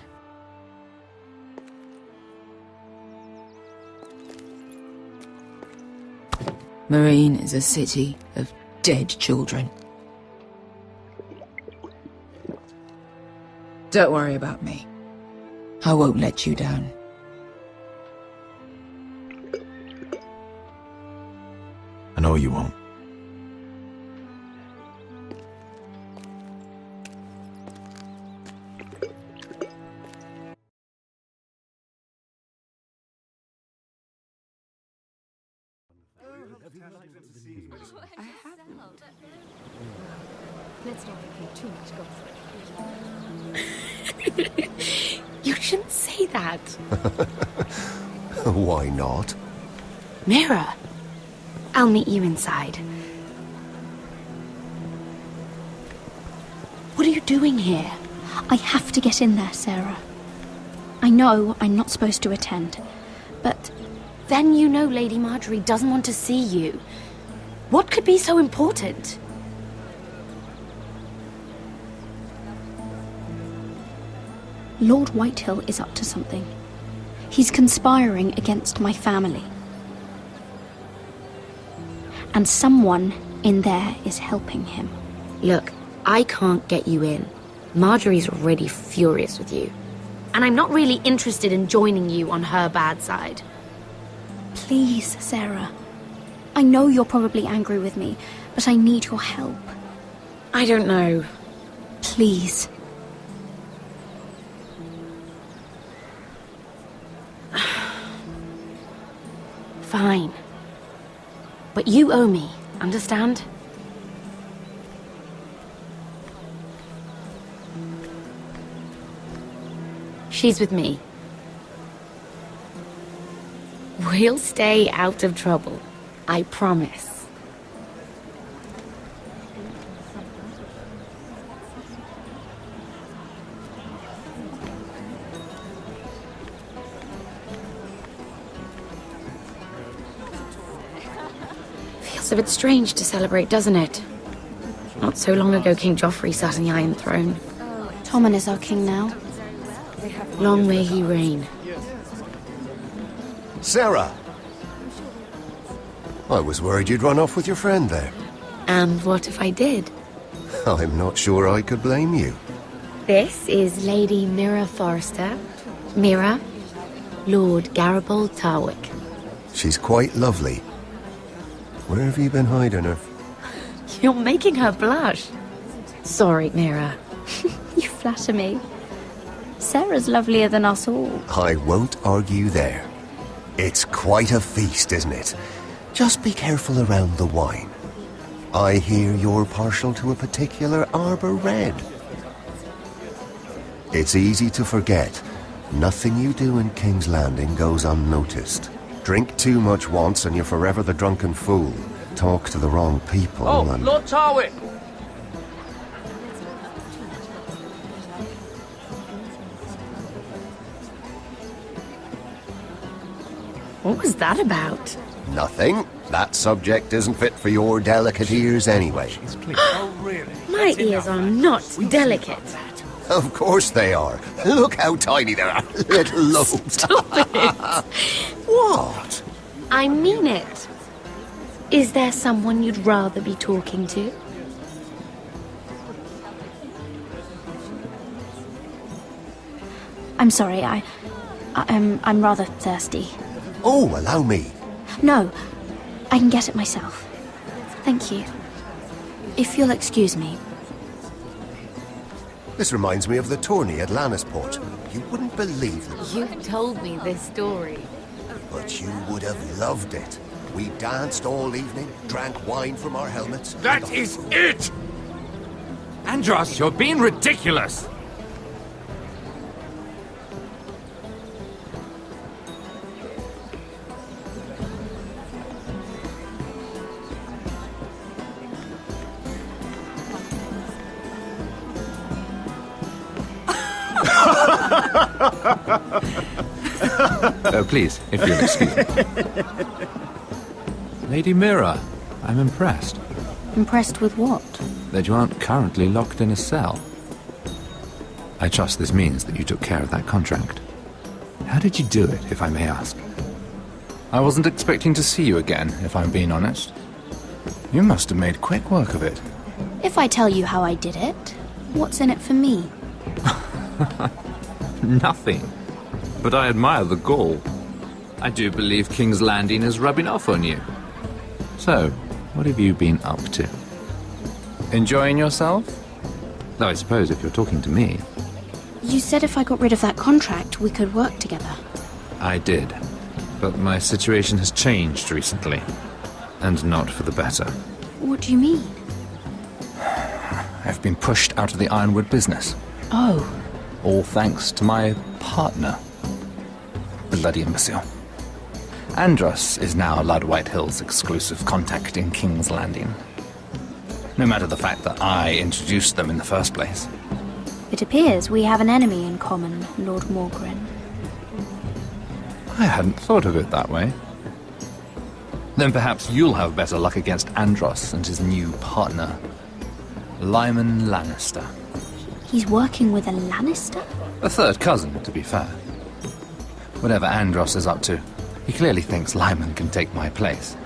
[SPEAKER 8] Marine is a city of dead children. Don't worry about me. I won't let you down.
[SPEAKER 2] I know you won't.
[SPEAKER 14] Let's not get too much gossip. You shouldn't say that.
[SPEAKER 16] Why not?
[SPEAKER 14] Mira, I'll meet you inside. What are you doing here?
[SPEAKER 21] I have to get in there, Sarah. I know I'm not supposed to attend, but...
[SPEAKER 14] Then you know Lady Marjorie doesn't want to see you. What could be so important?
[SPEAKER 21] Lord Whitehill is up to something. He's conspiring against my family. And someone in there is helping him.
[SPEAKER 14] Look, I can't get you in. Marjorie's already furious with you. And I'm not really interested in joining you on her bad side.
[SPEAKER 21] Please, Sarah. I know you're probably angry with me, but I need your help.
[SPEAKER 14] I don't know.
[SPEAKER 21] Please.
[SPEAKER 14] Fine. But you owe me, understand? She's with me. We'll stay out of trouble. I promise. Feels a bit strange to celebrate, doesn't it? Not so long ago, King Joffrey sat on the Iron Throne.
[SPEAKER 21] Tommen is our king now.
[SPEAKER 14] Long may he reign.
[SPEAKER 16] Sarah! I was worried you'd run off with your friend there.
[SPEAKER 14] And what if I did?
[SPEAKER 16] I'm not sure I could blame you.
[SPEAKER 14] This is Lady Mira Forrester. Mira, Lord Garibald Tarwick.
[SPEAKER 16] She's quite lovely. Where have you been hiding her?
[SPEAKER 14] You're making her blush. Sorry, Mira.
[SPEAKER 21] You flatter me. Sarah's lovelier than us all.
[SPEAKER 16] I won't argue there. It's quite a feast, isn't it? Just be careful around the wine. I hear you're partial to a particular Arbor Red. It's easy to forget. Nothing you do in King's Landing goes unnoticed. Drink too much once and you're forever the drunken fool. Talk to the wrong people and...
[SPEAKER 15] Lord Tarwick!
[SPEAKER 14] What was that about?
[SPEAKER 16] Nothing. That subject isn't fit for your delicate ears anyway.
[SPEAKER 14] My ears are not delicate.
[SPEAKER 16] Of course they are. Look how tiny they are. Little lobes.
[SPEAKER 14] Stop it!
[SPEAKER 16] What?
[SPEAKER 14] I mean it. Is there someone you'd rather be talking to?
[SPEAKER 21] I'm sorry, I'm rather thirsty.
[SPEAKER 16] Oh, allow me.
[SPEAKER 21] No, I can get it myself. Thank you. If you'll excuse me.
[SPEAKER 16] This reminds me of the tourney at Lannisport. You wouldn't believe it.
[SPEAKER 14] You told me this story.
[SPEAKER 16] But you would have loved it. We danced all evening, drank wine from our helmets.
[SPEAKER 12] That is it!
[SPEAKER 15] Andros, you're being ridiculous!
[SPEAKER 9] Please, if you'll excuse me. Lady Mira, I'm impressed.
[SPEAKER 21] Impressed with what?
[SPEAKER 9] That you aren't currently locked in a cell. I trust this means that you took care of that contract. How did you do it, if I may ask? I wasn't expecting to see you again, if I'm being honest. You must have made quick work of it.
[SPEAKER 21] If I tell you how I did it, what's in it for me?
[SPEAKER 9] Nothing. But I admire the gall. I do believe King's Landing is rubbing off on you. So, what have you been up to? Enjoying yourself? Though I suppose if you're talking to me...
[SPEAKER 21] You said if I got rid of that contract, we could work together.
[SPEAKER 9] I did. But my situation has changed recently. And not for the better.
[SPEAKER 21] What do you mean?
[SPEAKER 9] I've been pushed out of the ironwood business.
[SPEAKER 21] Oh.
[SPEAKER 9] All thanks to my partner. Bloody imbecile. Andros is now Lord Whitehill's exclusive contact in King's Landing. No matter the fact that I introduced them in the first place.
[SPEAKER 21] It appears we have an enemy in common, Lord Morgren.
[SPEAKER 9] I hadn't thought of it that way. Then perhaps you'll have better luck against Andros and his new partner, Lyman Lannister.
[SPEAKER 21] He's working with a Lannister?
[SPEAKER 9] A third cousin, to be fair. Whatever Andros is up to, he clearly thinks Lyman can take my place.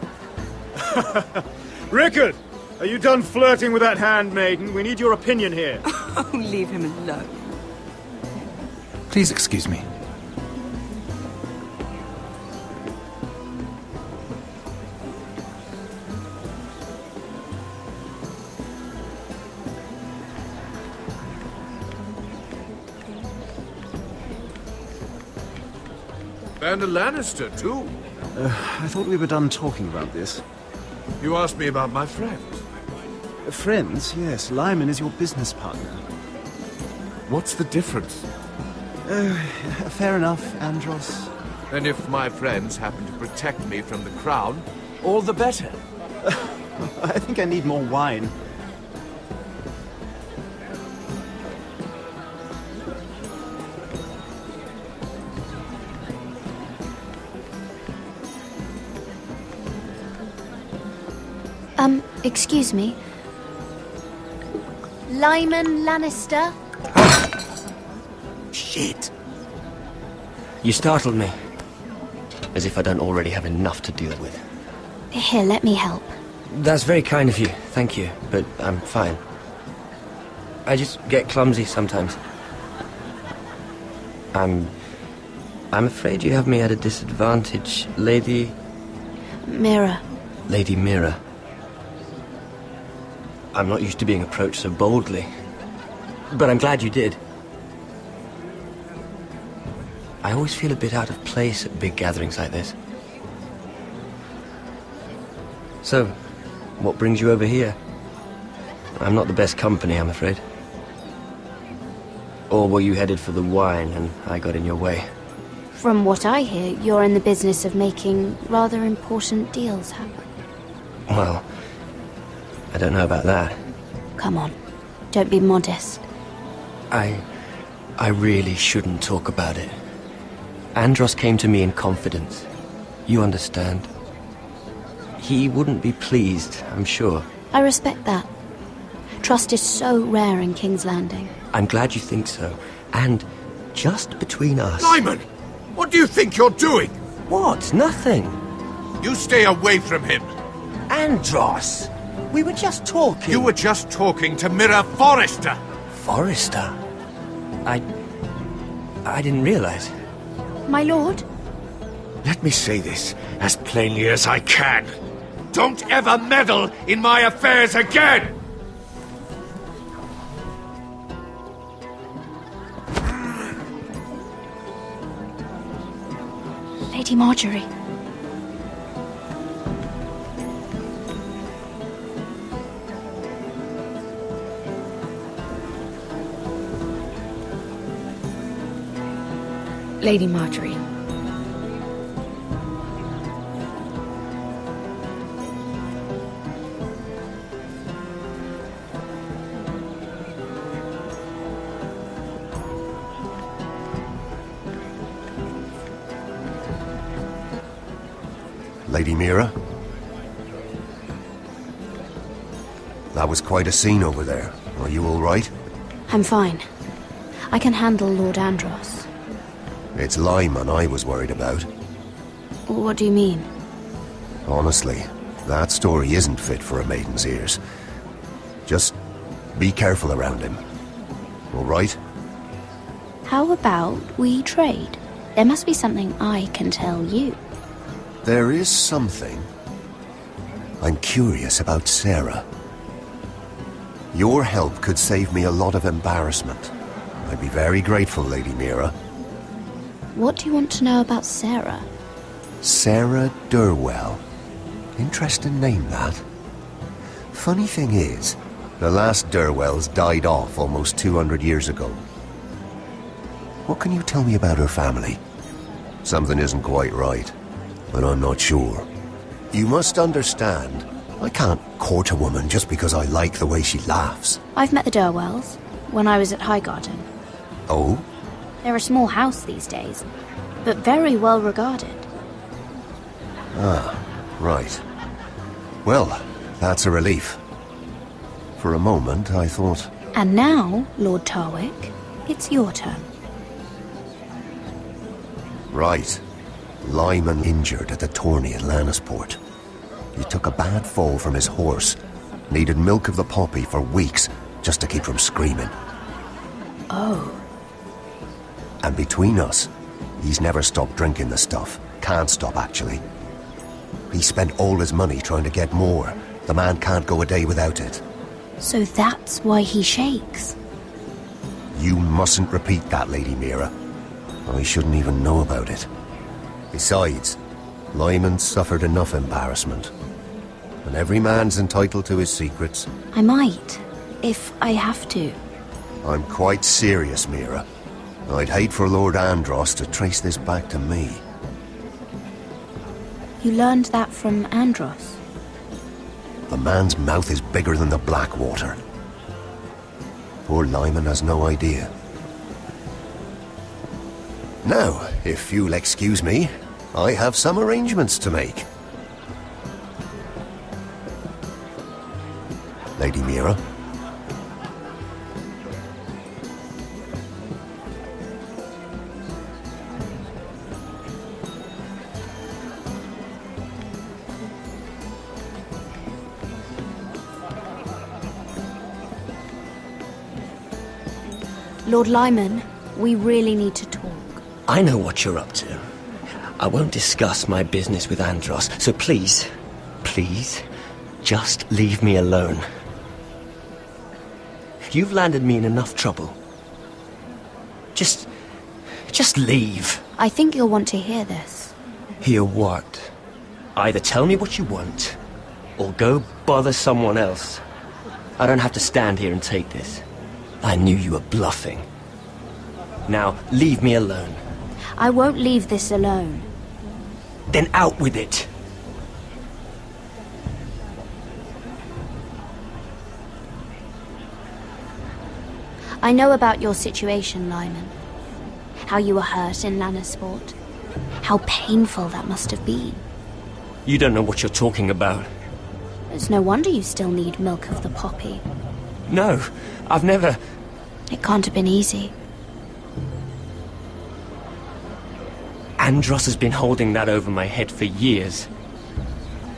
[SPEAKER 11] Rickard! Are you done flirting with that handmaiden? We need your opinion here.
[SPEAKER 20] Oh, leave him alone.
[SPEAKER 9] Please excuse me.
[SPEAKER 12] And a Lannister, too.
[SPEAKER 17] I thought we were done talking about this.
[SPEAKER 12] You asked me about my friend.
[SPEAKER 17] Friends, yes. Lyman is your business partner.
[SPEAKER 12] What's the difference?
[SPEAKER 17] Fair enough, Andros.
[SPEAKER 12] And if my friends happen to protect me from the crown, all the better.
[SPEAKER 17] I think I need more wine.
[SPEAKER 21] Excuse me.
[SPEAKER 14] Lyman Lannister?
[SPEAKER 19] Shit. You startled me. As if I don't already have enough to deal with.
[SPEAKER 14] Here, let me help.
[SPEAKER 19] That's very kind of you, thank you, but I'm fine. I just get clumsy sometimes. I'm afraid you have me at a disadvantage, Lady...
[SPEAKER 14] Mira.
[SPEAKER 19] Lady Mira. I'm not used to being approached so boldly. But I'm glad you did. I always feel a bit out of place at big gatherings like this. So, what brings you over here? I'm not the best company, I'm afraid. Or were you headed for the wine and I got in your way?
[SPEAKER 14] From what I hear, you're in the business of making rather important deals happen.
[SPEAKER 19] Well, I don't know about that.
[SPEAKER 14] Come on, don't be modest.
[SPEAKER 19] I really shouldn't talk about it. Andros came to me in confidence. You understand? He wouldn't be pleased, I'm sure.
[SPEAKER 14] I respect that. Trust is so rare in King's Landing.
[SPEAKER 19] I'm glad you think so. And just between us...
[SPEAKER 12] Lyman! What do you think you're doing?
[SPEAKER 19] What? Nothing.
[SPEAKER 12] You stay away from him.
[SPEAKER 19] Andros! We were just talking.
[SPEAKER 12] You were just talking to Mira Forrester.
[SPEAKER 19] Forrester? I didn't realize.
[SPEAKER 14] My lord?
[SPEAKER 12] Let me say this as plainly as I can. Don't ever meddle in my affairs again!
[SPEAKER 21] Lady Marjorie.
[SPEAKER 14] Lady Marjorie.
[SPEAKER 16] Lady Mira? That was quite a scene over there. Are you all right?
[SPEAKER 14] I'm fine. I can handle Lord Andros.
[SPEAKER 16] It's Lyman I was worried about.
[SPEAKER 14] What do you mean?
[SPEAKER 16] Honestly, that story isn't fit for a maiden's ears. Just be careful around him. All right?
[SPEAKER 14] How about we trade? There must be something I can tell you.
[SPEAKER 16] There is something. I'm curious about Sarah. Your help could save me a lot of embarrassment. I'd be very grateful, Lady Mira.
[SPEAKER 14] What do you want to know about Sarah?
[SPEAKER 16] Sarah Durwell. Interesting name, that. Funny thing is, the last Durwells died off almost 200 years ago. What can you tell me about her family? Something isn't quite right, but I'm not sure. You must understand, I can't court a woman just because I like the way she laughs.
[SPEAKER 14] I've met the Durwells when I was at Highgarden.
[SPEAKER 16] Oh?
[SPEAKER 14] They're a small house these days, but very well regarded.
[SPEAKER 16] Ah, right. Well, that's a relief. For a moment, I thought...
[SPEAKER 14] And now, Lord Tarwick, it's your turn.
[SPEAKER 16] Right. Lyman injured at the tourney at Lannisport. He took a bad fall from his horse. Needed milk of the poppy for weeks just to keep from screaming.
[SPEAKER 14] Oh.
[SPEAKER 16] And between us, he's never stopped drinking the stuff. Can't stop, actually. He spent all his money trying to get more. The man can't go a day without it.
[SPEAKER 14] So that's why he shakes.
[SPEAKER 16] You mustn't repeat that, Lady Mira. I shouldn't even know about it. Besides, Lyman suffered enough embarrassment. And every man's entitled to his secrets.
[SPEAKER 14] I might, if I have to.
[SPEAKER 16] I'm quite serious, Mira. I'd hate for Lord Andros to trace this back to me.
[SPEAKER 14] You learned that from Andros?
[SPEAKER 16] The man's mouth is bigger than the Blackwater. Poor Lyman has no idea. Now, if you'll excuse me, I have some arrangements to make. Lady Mira?
[SPEAKER 21] Lord Lyman, we really need to talk.
[SPEAKER 19] I know what you're up to. I won't discuss my business with Andros, so please, just leave me alone. You've landed me in enough trouble. Just leave.
[SPEAKER 21] I think you'll want to hear this.
[SPEAKER 19] Hear what? Either tell me what you want, or go bother someone else. I don't have to stand here and take this. I knew you were bluffing. Now, leave me alone.
[SPEAKER 21] I won't leave this alone.
[SPEAKER 19] Then out with it.
[SPEAKER 21] I know about your situation, Lyman. How you were hurt in Lannisport. How painful that must have been.
[SPEAKER 19] You don't know what you're talking about.
[SPEAKER 21] It's no wonder you still need milk of the poppy.
[SPEAKER 19] No, I've never...
[SPEAKER 21] It can't have been easy.
[SPEAKER 19] Andros has been holding that over my head for years.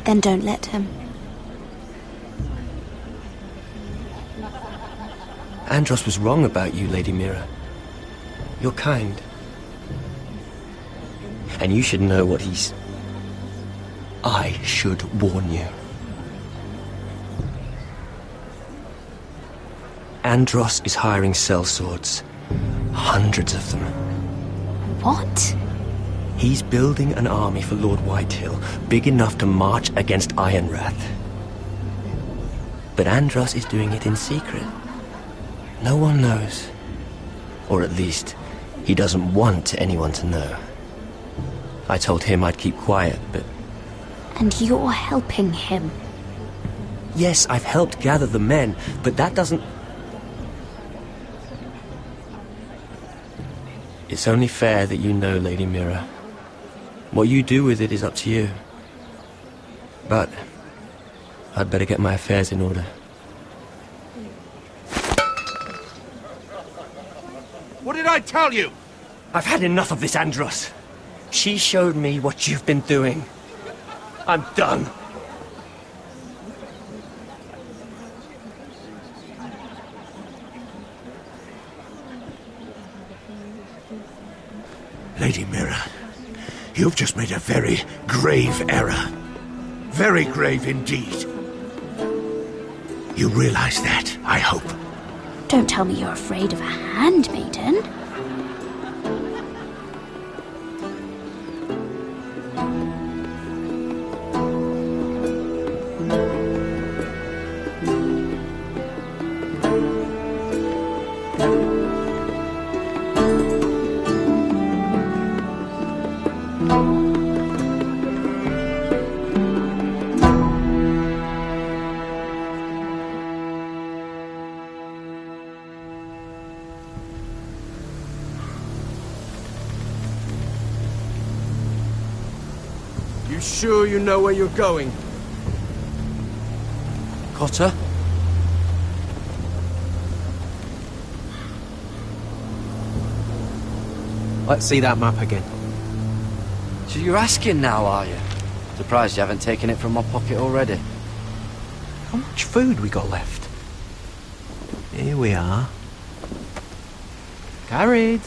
[SPEAKER 21] Then don't let him.
[SPEAKER 19] Andros was wrong about you, Lady Mira. You're kind. And you should know what he's... I should warn you. Andros is hiring sellswords. Hundreds of them.
[SPEAKER 21] What?
[SPEAKER 19] He's building an army for Lord Whitehill, big enough to march against Ironrath. But Andros is doing it in secret. No one knows. Or at least, he doesn't want anyone to know. I told him I'd keep quiet, but...
[SPEAKER 21] And you're helping him.
[SPEAKER 19] Yes, I've helped gather the men, but that doesn't... It's only fair that you know, Lady Mira. What you do with it is up to you. But I'd better get my affairs in order.
[SPEAKER 12] What did I tell you?
[SPEAKER 19] I've had enough of this, Andros. She showed me what you've been doing. I'm done.
[SPEAKER 12] Lady Mira, you've just made a very grave error. Very grave indeed. You realize that, I hope.
[SPEAKER 21] Don't tell me you're afraid of a handmaiden.
[SPEAKER 3] You sure you know where you're going?
[SPEAKER 19] Cotter?
[SPEAKER 4] Let's see that map again.
[SPEAKER 13] So you're asking now, are you? Surprised you haven't taken it from my pocket already.
[SPEAKER 4] How much food we got left? Here we are. Carried.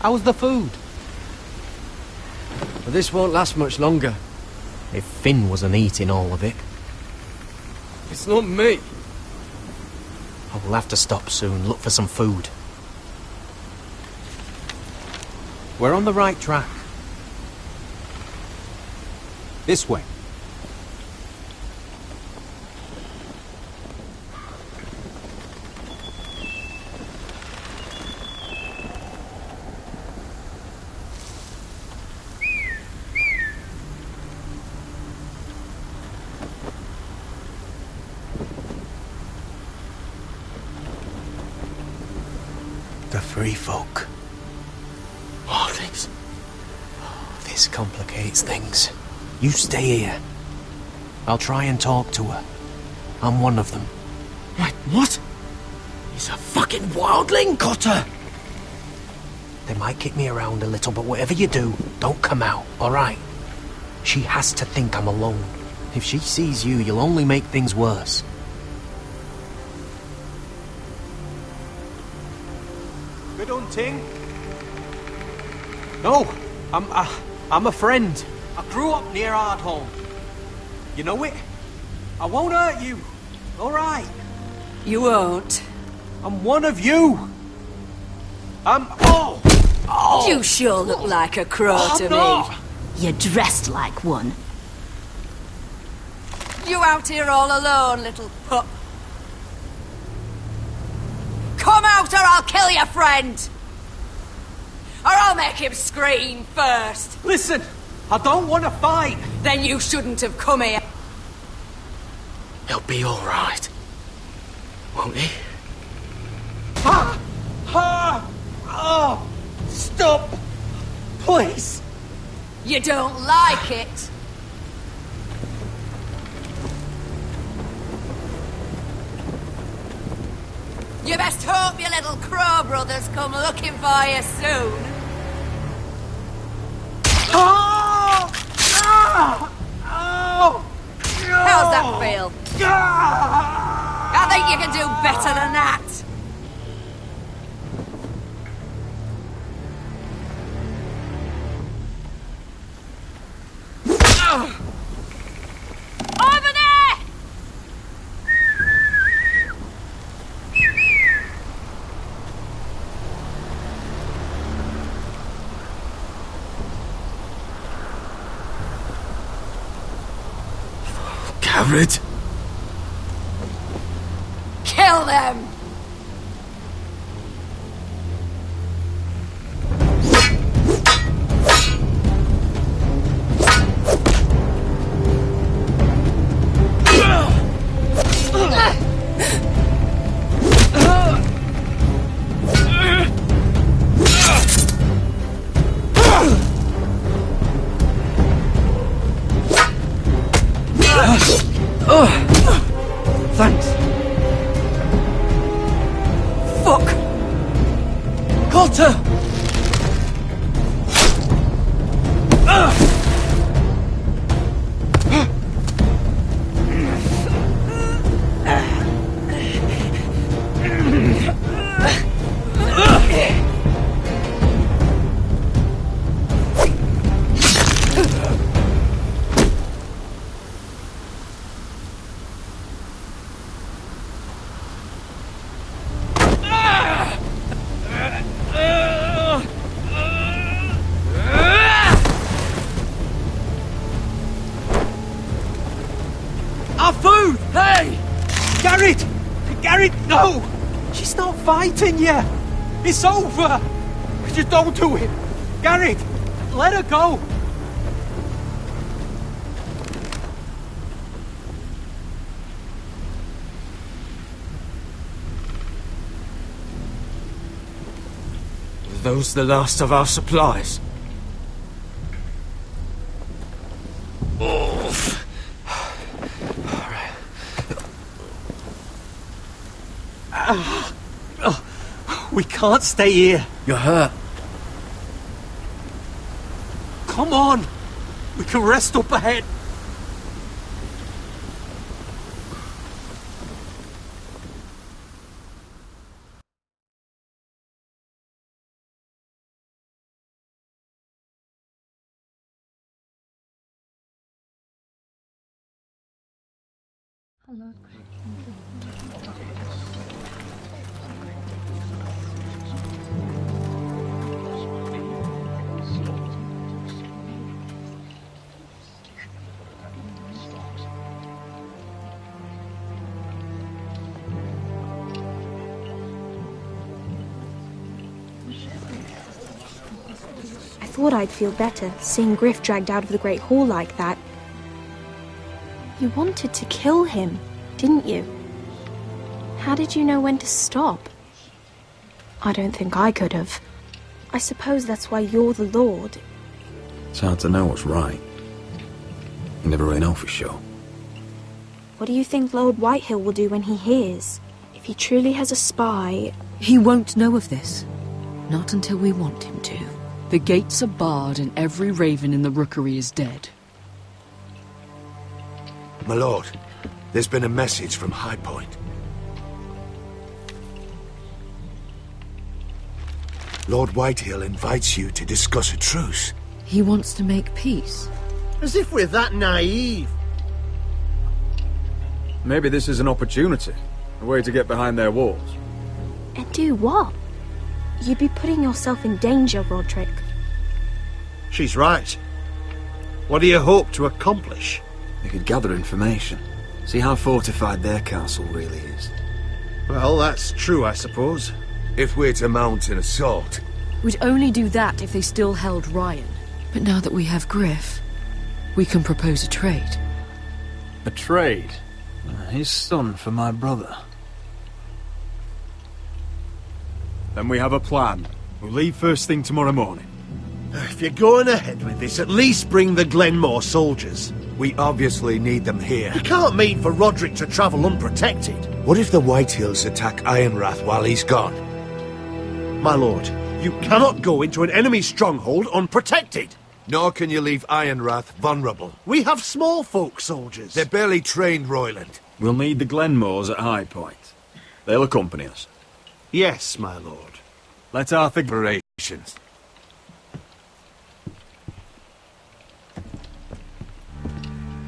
[SPEAKER 4] How's the food?
[SPEAKER 3] But this won't last much longer.
[SPEAKER 4] If Finn wasn't eating all of it.
[SPEAKER 3] It's not me.
[SPEAKER 4] I will have to stop soon, look for some food. We're on the right track. This way. The free folk.
[SPEAKER 3] Wildlings.
[SPEAKER 4] This complicates things. You stay here. I'll try and talk to her. I'm one of them.
[SPEAKER 3] Wait, what? He's a fucking wildling?
[SPEAKER 4] Cotter! They might kick me around a little, but whatever you do, don't come out, alright? She has to think I'm alone. If she sees you, you'll only make things worse.
[SPEAKER 1] Ting? No, I'm a friend. I grew up near Ardholm. You know it? I won't hurt you. All right.
[SPEAKER 20] You won't.
[SPEAKER 1] I'm one of you. Oh!
[SPEAKER 20] You sure look like a crow to
[SPEAKER 1] not.
[SPEAKER 20] me.
[SPEAKER 5] You're dressed like one.
[SPEAKER 20] You out here all alone, little pup? Come out or I'll kill your friend! Or I'll make him scream first.
[SPEAKER 1] Listen, I don't want to fight.
[SPEAKER 20] Then you shouldn't have come here.
[SPEAKER 1] He'll be all right, won't he? Oh, stop, please.
[SPEAKER 20] You don't like it. You best hope your little crow brothers come looking for you soon.
[SPEAKER 1] Oh! Oh!
[SPEAKER 20] How's that feel? I think you can do better than that. Over there!
[SPEAKER 1] Garrett?
[SPEAKER 20] Kill them!
[SPEAKER 1] Thanks. Fuck! Cotter! Our food! Hey! Garrett! Garrett, no! She's not fighting you! It's over! Just don't do it! Garrett! Let her go! Are those the last of our supplies? We can't stay here.
[SPEAKER 13] You're hurt.
[SPEAKER 1] Come on! We can rest up ahead.
[SPEAKER 22] I thought I'd feel better, seeing Griff dragged out of the Great Hall like that. You wanted to kill him, didn't you? How did you know when to stop? I don't think I could have. I suppose that's why you're the Lord.
[SPEAKER 17] It's hard to know what's right. You never really know for sure.
[SPEAKER 22] What do you think Lord Whitehill will do when he hears? If he truly has a spy...
[SPEAKER 20] He won't know of this. Not until we want him to. The gates are barred and every raven in the rookery is dead.
[SPEAKER 12] My lord, there's been a message from High Point. Lord Whitehill invites you to discuss a truce.
[SPEAKER 20] He wants to make peace.
[SPEAKER 10] As if we're that naive.
[SPEAKER 17] Maybe this is an opportunity. A way to get behind their walls.
[SPEAKER 22] And do what? You'd be putting yourself in danger, Roderick.
[SPEAKER 10] She's right. What do you hope to accomplish?
[SPEAKER 17] They could gather information. See how fortified their castle really is.
[SPEAKER 10] Well, that's true, I suppose.
[SPEAKER 12] If we're to mount an assault...
[SPEAKER 20] We'd only do that if they still held Ryan. But now that we have Griff, we can propose a trade.
[SPEAKER 17] A trade? His son for my brother.
[SPEAKER 11] Then we have a plan. We'll leave first thing tomorrow morning.
[SPEAKER 10] If you're going ahead with this, at least bring the Glenmore soldiers.
[SPEAKER 12] We obviously need them here.
[SPEAKER 10] You can't mean for Roderick to travel unprotected.
[SPEAKER 12] What if the Whitehills attack Ironrath while he's gone?
[SPEAKER 10] My lord, you cannot go into an enemy stronghold unprotected.
[SPEAKER 12] Nor can you leave Ironrath vulnerable.
[SPEAKER 10] We have small folk soldiers.
[SPEAKER 12] They're barely trained, Royland.
[SPEAKER 11] We'll need the Glenmores at High Point. They'll accompany us.
[SPEAKER 10] Yes, my lord.
[SPEAKER 11] Let Arthur...
[SPEAKER 12] Operations.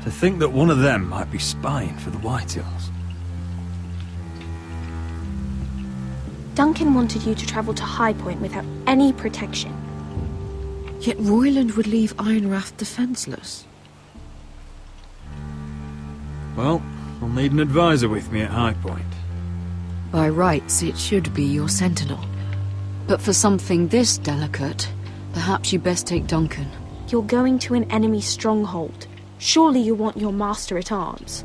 [SPEAKER 11] To think that one of them might be spying for the Whitehills.
[SPEAKER 22] Duncan wanted you to travel to High Point without any protection.
[SPEAKER 20] Yet Royland would leave Ironrath defenseless.
[SPEAKER 11] Well, I'll need an advisor with me at High Point.
[SPEAKER 20] By rights, it should be your sentinel. But for something this delicate, perhaps you best take Duncan.
[SPEAKER 22] You're going to an enemy stronghold. Surely you want your master-at-arms.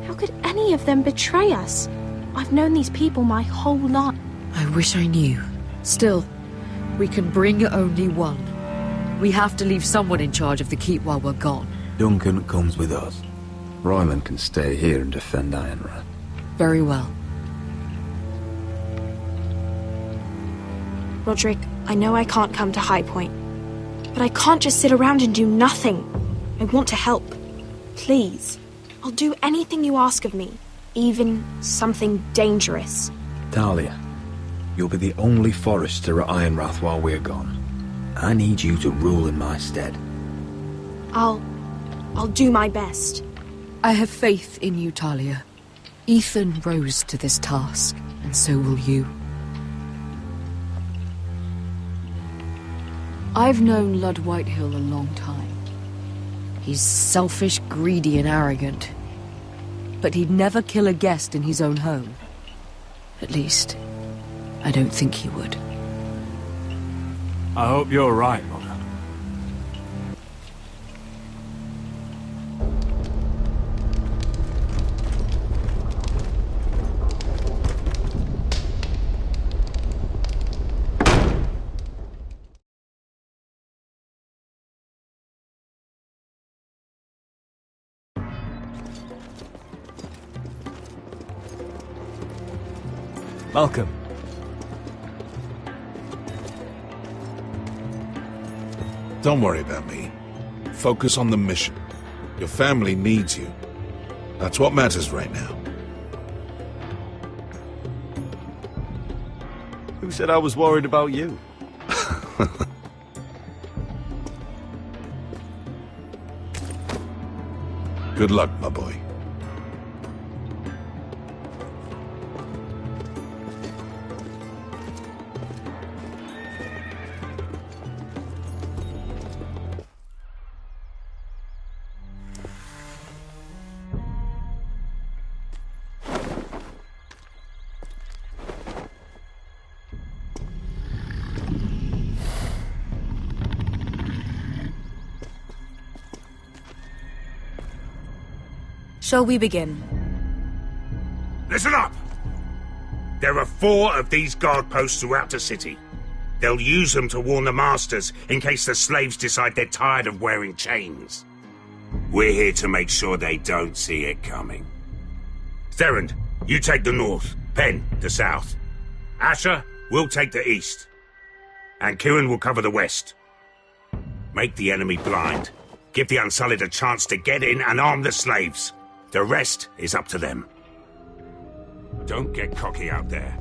[SPEAKER 22] How could any of them betray us? I've known these people my whole life.
[SPEAKER 20] I wish I knew. Still, we can bring only one. We have to leave someone in charge of the keep while we're gone.
[SPEAKER 17] Duncan comes with us. Royland can stay here and defend Ironrath.
[SPEAKER 20] Very well.
[SPEAKER 22] Roderick, I know I can't come to High Point, but I can't just sit around and do nothing. I want to help. Please. I'll do anything you ask of me, even something dangerous.
[SPEAKER 17] Talia, you'll be the only Forester at Ironrath while we're gone. I need you to rule in my stead.
[SPEAKER 22] I'll do my best.
[SPEAKER 20] I have faith in you, Talia. Ethan rose to this task, and so will you. I've known Lud Whitehill a long time. He's selfish, greedy, and arrogant. But he'd never kill a guest in his own home. At least, I don't think he would.
[SPEAKER 11] I hope you're right, Mother.
[SPEAKER 15] Malcolm.
[SPEAKER 18] Don't worry about me. Focus on the mission. Your family needs you. That's what matters right now.
[SPEAKER 11] Who said I was worried about you?
[SPEAKER 18] Good luck, my boy.
[SPEAKER 23] Shall we begin?
[SPEAKER 12] Listen up! There are 4 of these guard posts throughout the city. They'll use them to warn the masters in case the slaves decide they're tired of wearing chains. We're here to make sure they don't see it coming. Therend, you take the north. Penn, the south. Asher, we'll take the east. And Kieran will cover the west. Make the enemy blind. Give the Unsullied a chance to get in and arm the slaves. The rest is up to them. Don't get cocky out there.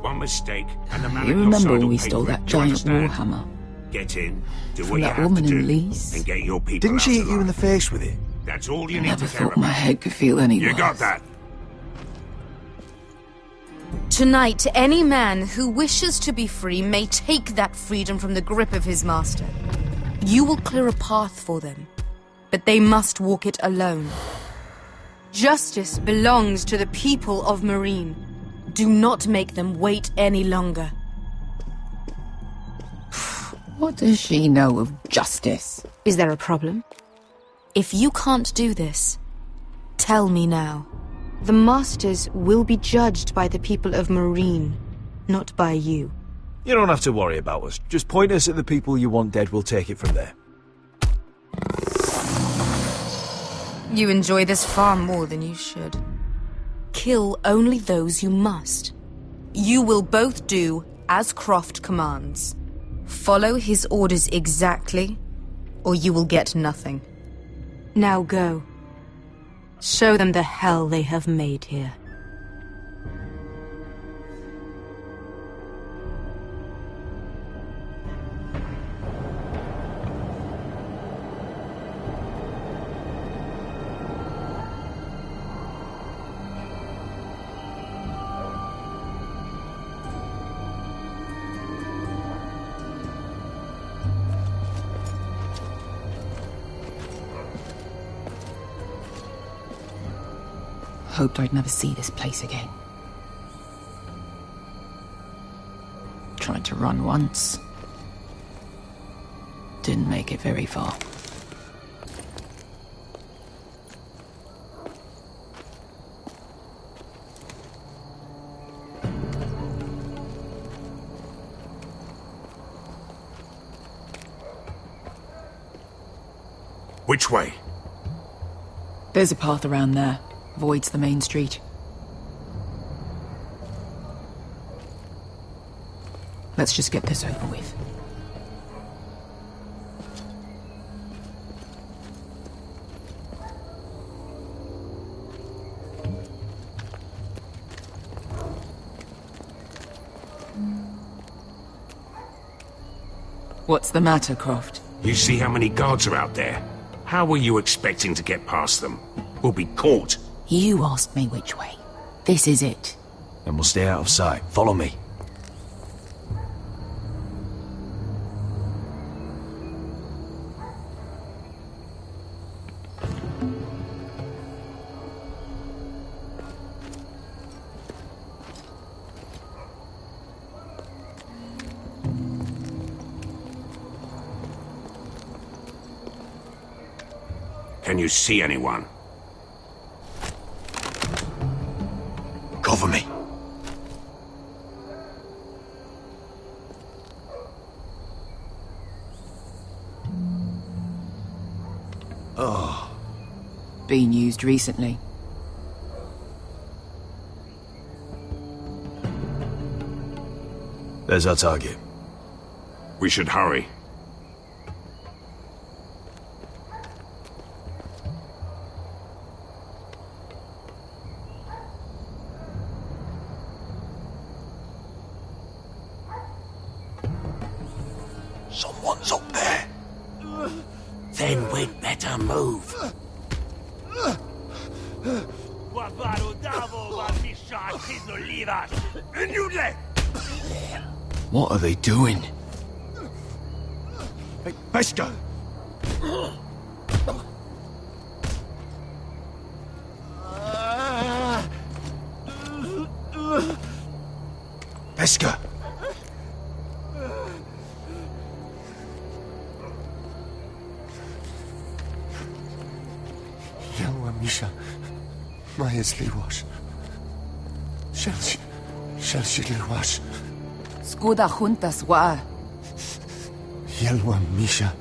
[SPEAKER 12] One mistake, and the man
[SPEAKER 8] You
[SPEAKER 12] at your
[SPEAKER 8] remember
[SPEAKER 12] side
[SPEAKER 8] when
[SPEAKER 12] will
[SPEAKER 8] we
[SPEAKER 12] pay
[SPEAKER 8] stole
[SPEAKER 12] for it.
[SPEAKER 8] that
[SPEAKER 12] Do you
[SPEAKER 8] giant
[SPEAKER 12] understand?
[SPEAKER 8] warhammer?
[SPEAKER 12] Get in, do
[SPEAKER 8] From
[SPEAKER 12] what you
[SPEAKER 8] that
[SPEAKER 12] have
[SPEAKER 8] woman
[SPEAKER 12] to
[SPEAKER 8] in
[SPEAKER 12] do,
[SPEAKER 8] Leeds?
[SPEAKER 12] and get your people
[SPEAKER 2] Didn't
[SPEAKER 12] out
[SPEAKER 2] she hit
[SPEAKER 12] alive.
[SPEAKER 2] you in the face with it?
[SPEAKER 12] That's all you
[SPEAKER 8] I
[SPEAKER 12] need
[SPEAKER 8] never
[SPEAKER 12] to care
[SPEAKER 8] thought my
[SPEAKER 12] about.
[SPEAKER 8] head could feel any
[SPEAKER 12] You
[SPEAKER 8] worse.
[SPEAKER 12] got that?
[SPEAKER 20] Tonight, any man who wishes to be free may take that freedom from the grip of his master. You will clear a path for them, but they must walk it alone. Justice belongs to the people of Marine. Do not make them wait any longer.
[SPEAKER 8] What does she know of justice?
[SPEAKER 20] Is there a problem? If you can't do this, tell me now. The Masters will be judged by the people of Marine, not by you.
[SPEAKER 10] You don't have to worry about us. Just point us at the people you want dead, we'll take it from there.
[SPEAKER 20] You enjoy this far more than you should. Kill only those you must. You will both do as Croft commands. Follow his orders exactly, or you will get nothing. Now go. Show them the hell they have made here.
[SPEAKER 8] Hoped I'd never see this place again. Tried to run once. Didn't make it very far.
[SPEAKER 12] Which way?
[SPEAKER 8] There's a path around there. Avoids the main street. Let's just get this over with. What's the matter, Croft?
[SPEAKER 12] You see how many guards are out there? How were you expecting to get past them? We'll be caught.
[SPEAKER 8] You asked me which way. This is it.
[SPEAKER 10] And we'll stay out of sight. Follow me.
[SPEAKER 12] Can you see anyone?
[SPEAKER 10] Cover me.
[SPEAKER 8] Oh. Been used recently.
[SPEAKER 10] There's our target.
[SPEAKER 12] We should hurry.
[SPEAKER 10] Someone's up there.
[SPEAKER 12] Then we'd better move.
[SPEAKER 10] What are they doing? Hey, Pesca! Pesca!
[SPEAKER 16] Yelwa Misha, Maya's Liwash. Shelshi Liwash.
[SPEAKER 8] Skuda juntas wa.
[SPEAKER 16] Yelwa Misha,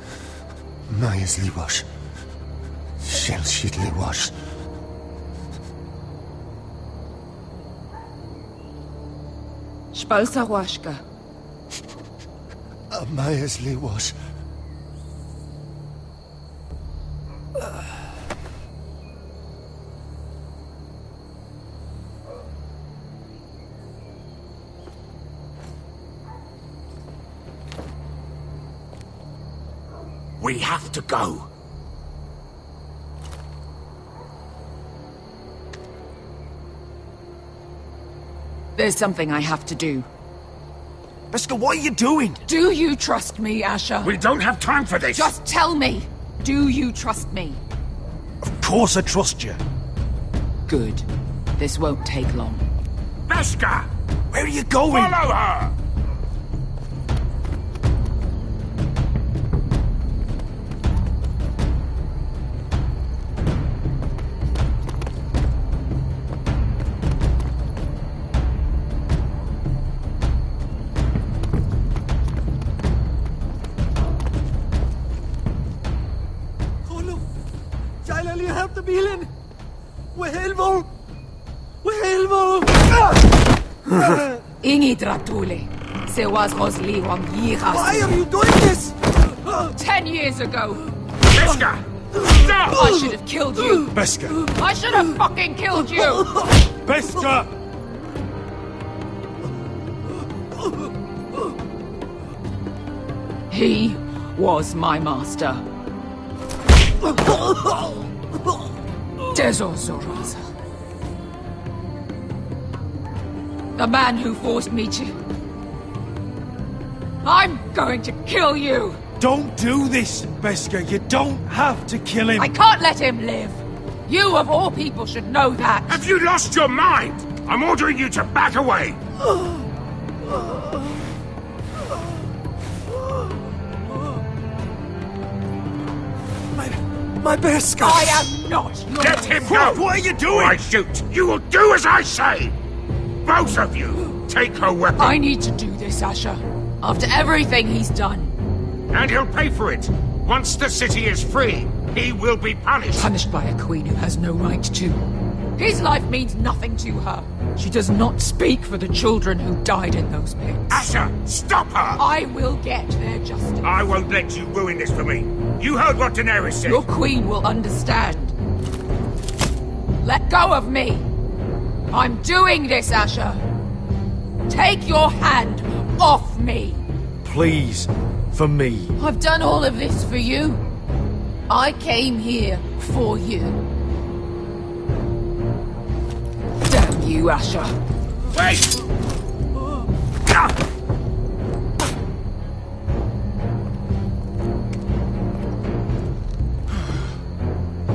[SPEAKER 16] Maya's Liwash. Shelshi Liwash.
[SPEAKER 8] Spalsa washka.
[SPEAKER 16] Maya's Liwash.
[SPEAKER 12] We have to go.
[SPEAKER 8] There's something I have to do.
[SPEAKER 10] Beskha, what are you doing?
[SPEAKER 8] Do you trust me, Asher?
[SPEAKER 12] We don't have time for this.
[SPEAKER 8] Just tell me. Do you trust me?
[SPEAKER 10] Of course I trust you.
[SPEAKER 8] Good. This won't take long.
[SPEAKER 12] Beskha!
[SPEAKER 10] Where are you going?
[SPEAKER 12] Follow her!
[SPEAKER 8] Ingi Dratuli. Se was Rosli Wang Yiras.
[SPEAKER 10] Why are you doing this?
[SPEAKER 8] 10 years ago.
[SPEAKER 12] Beskha! Stop!
[SPEAKER 8] I should have killed you.
[SPEAKER 10] Beskha!
[SPEAKER 8] I should have fucking killed you.
[SPEAKER 10] Beskha!
[SPEAKER 8] He was my master. Dezor Zoraza. The man who forced me to... I'm going to kill you!
[SPEAKER 10] Don't do this, Beskha. You don't have to kill him.
[SPEAKER 8] I can't let him live! You, of all people, should know that!
[SPEAKER 12] Have you lost your mind? I'm ordering you to back away!
[SPEAKER 10] My Beskha!
[SPEAKER 8] I am not your...
[SPEAKER 12] Let him go!
[SPEAKER 10] What are you doing?
[SPEAKER 12] Or I shoot! You will do as I say! Both of you! Take her weapon!
[SPEAKER 8] I need to do this, Asher. After everything he's done.
[SPEAKER 12] And he'll pay for it! Once the city is free, he will be punished!
[SPEAKER 8] Punished by a queen who has no right to. His life means nothing to her. She does not speak for the children who died in those pits.
[SPEAKER 12] Asher, stop her!
[SPEAKER 8] I will get their justice.
[SPEAKER 12] I won't let you ruin this for me. You heard what Daenerys said.
[SPEAKER 8] Your queen will understand. Let go of me. I'm doing this, Asher. Take your hand off me.
[SPEAKER 10] Please, for me.
[SPEAKER 8] I've done all of this for you. I came here for you. Damn you, Asher.
[SPEAKER 12] Wait!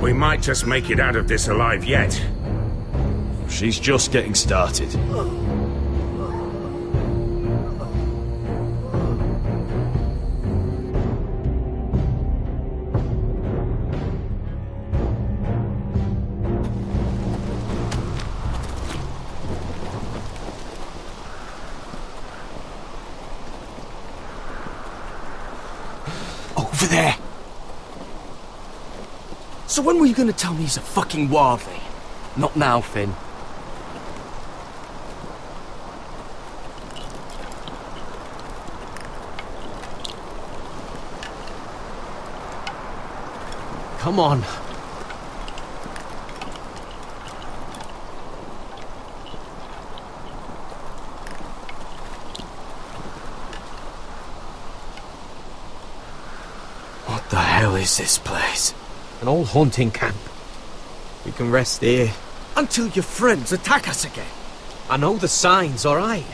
[SPEAKER 12] We might just make it out of this alive yet.
[SPEAKER 10] She's just getting started.
[SPEAKER 1] Over there! So when were you gonna tell me he's a fucking wildling?
[SPEAKER 13] Not now, Finn.
[SPEAKER 4] Come on.
[SPEAKER 1] What the hell is this place?
[SPEAKER 4] An old hunting camp. We can rest here.
[SPEAKER 1] Until your friends attack us again.
[SPEAKER 4] I know the signs, alright?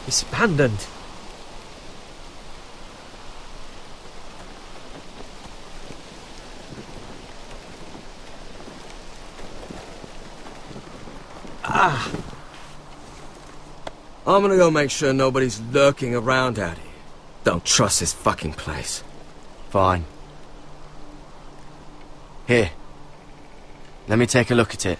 [SPEAKER 4] It's abandoned.
[SPEAKER 3] I'm gonna go make sure nobody's lurking around out here. Don't trust this fucking place.
[SPEAKER 13] Fine. Here. Let me take a look at it.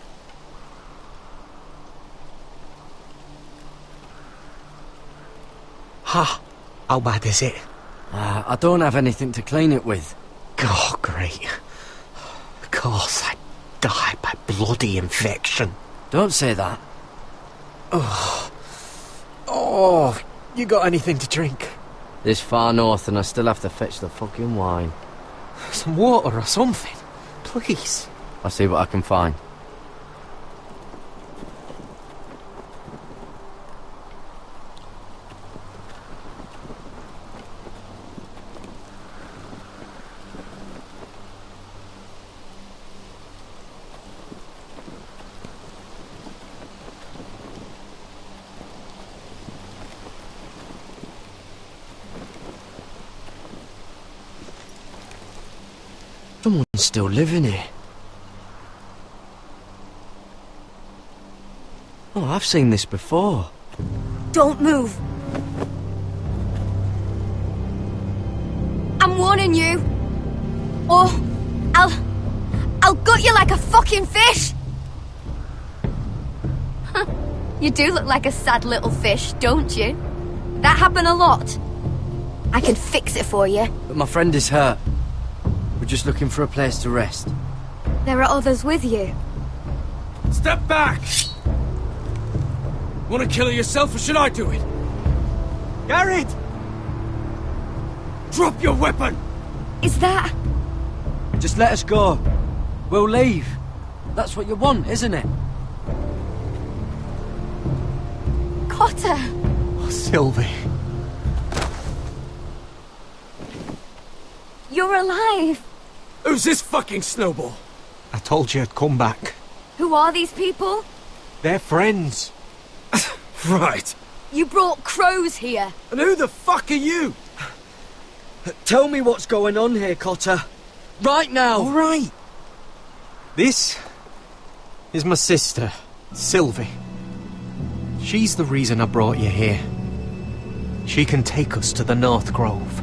[SPEAKER 4] Ha! How bad is it?
[SPEAKER 13] I don't have anything to clean it with.
[SPEAKER 4] Oh, great. Of course, I died by bloody infection.
[SPEAKER 13] Don't say that.
[SPEAKER 4] Oh, you got anything to drink?
[SPEAKER 13] This far north and I still have to fetch the fucking wine.
[SPEAKER 4] Some water or something, please.
[SPEAKER 13] I'll see what I can find. Someone's still living here. Oh, I've seen this before.
[SPEAKER 22] Don't move. I'm warning you. Or I'll gut you like a fucking fish. You do look like a sad little fish, don't you? That happen a lot. I can fix it for you.
[SPEAKER 13] But my friend is hurt. We're just looking for a place to rest.
[SPEAKER 22] There are others with you.
[SPEAKER 3] Step back! Want to kill her yourself, or should I do it? Garrett! Drop your weapon!
[SPEAKER 22] Is that...
[SPEAKER 13] Just let us go. We'll leave. That's what you want, isn't it?
[SPEAKER 22] Cotter!
[SPEAKER 4] Oh, Sylvie.
[SPEAKER 22] You're alive!
[SPEAKER 3] Who's this fucking snowball?
[SPEAKER 4] I told you I'd come back.
[SPEAKER 22] Who are these people?
[SPEAKER 4] They're friends.
[SPEAKER 3] Right.
[SPEAKER 22] You brought crows here.
[SPEAKER 3] And who the fuck are you?
[SPEAKER 13] Tell me what's going on here, Cotter. Right now!
[SPEAKER 4] All right. This is my sister, Sylvie. She's the reason I brought you here. She can take us to the North Grove.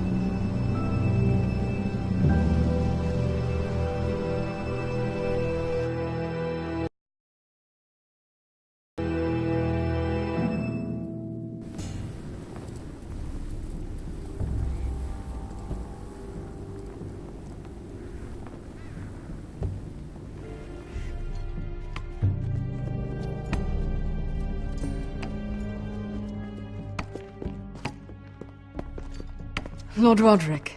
[SPEAKER 20] Lord Roderick,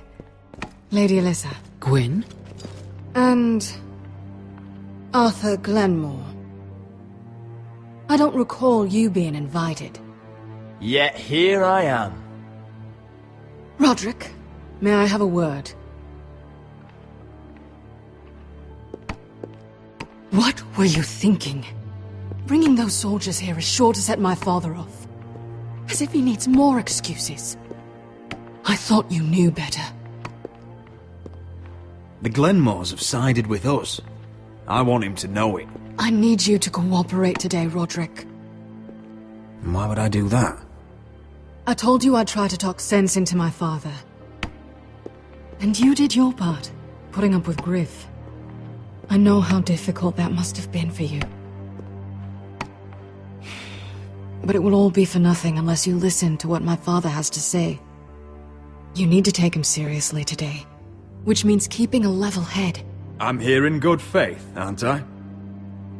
[SPEAKER 20] Lady Alyssa.
[SPEAKER 15] Gwyn?
[SPEAKER 20] And... Arthur Glenmore. I don't recall you being invited.
[SPEAKER 15] Yet here I am.
[SPEAKER 20] Roderick, may I have a word? What were you thinking? Bringing those soldiers here is sure to set my father off. As if he needs more excuses. I thought you knew better.
[SPEAKER 17] The Glenmores have sided with us. I want him to know it.
[SPEAKER 20] I need you to cooperate today, Roderick.
[SPEAKER 17] And why would I do that?
[SPEAKER 20] I told you I'd try to talk sense into my father. And you did your part, putting up with Griff. I know how difficult that must have been for you. But it will all be for nothing unless you listen to what my father has to say. You need to take him seriously today, which means keeping a level head.
[SPEAKER 17] I'm here in good faith, aren't I?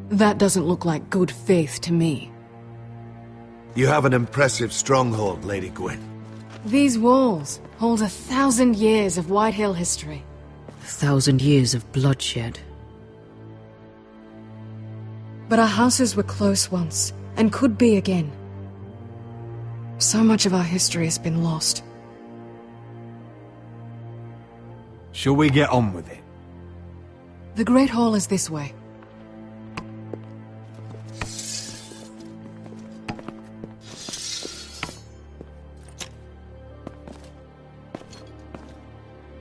[SPEAKER 20] That doesn't look like good faith to me.
[SPEAKER 10] You have an impressive stronghold, Lady Gwyn.
[SPEAKER 20] These walls hold 1,000 years of White Hill history.
[SPEAKER 14] 1,000 years of bloodshed.
[SPEAKER 20] But our houses were close once, and could be again. So much of our history has been lost.
[SPEAKER 17] Shall we get on with it?
[SPEAKER 20] The Great Hall is this way.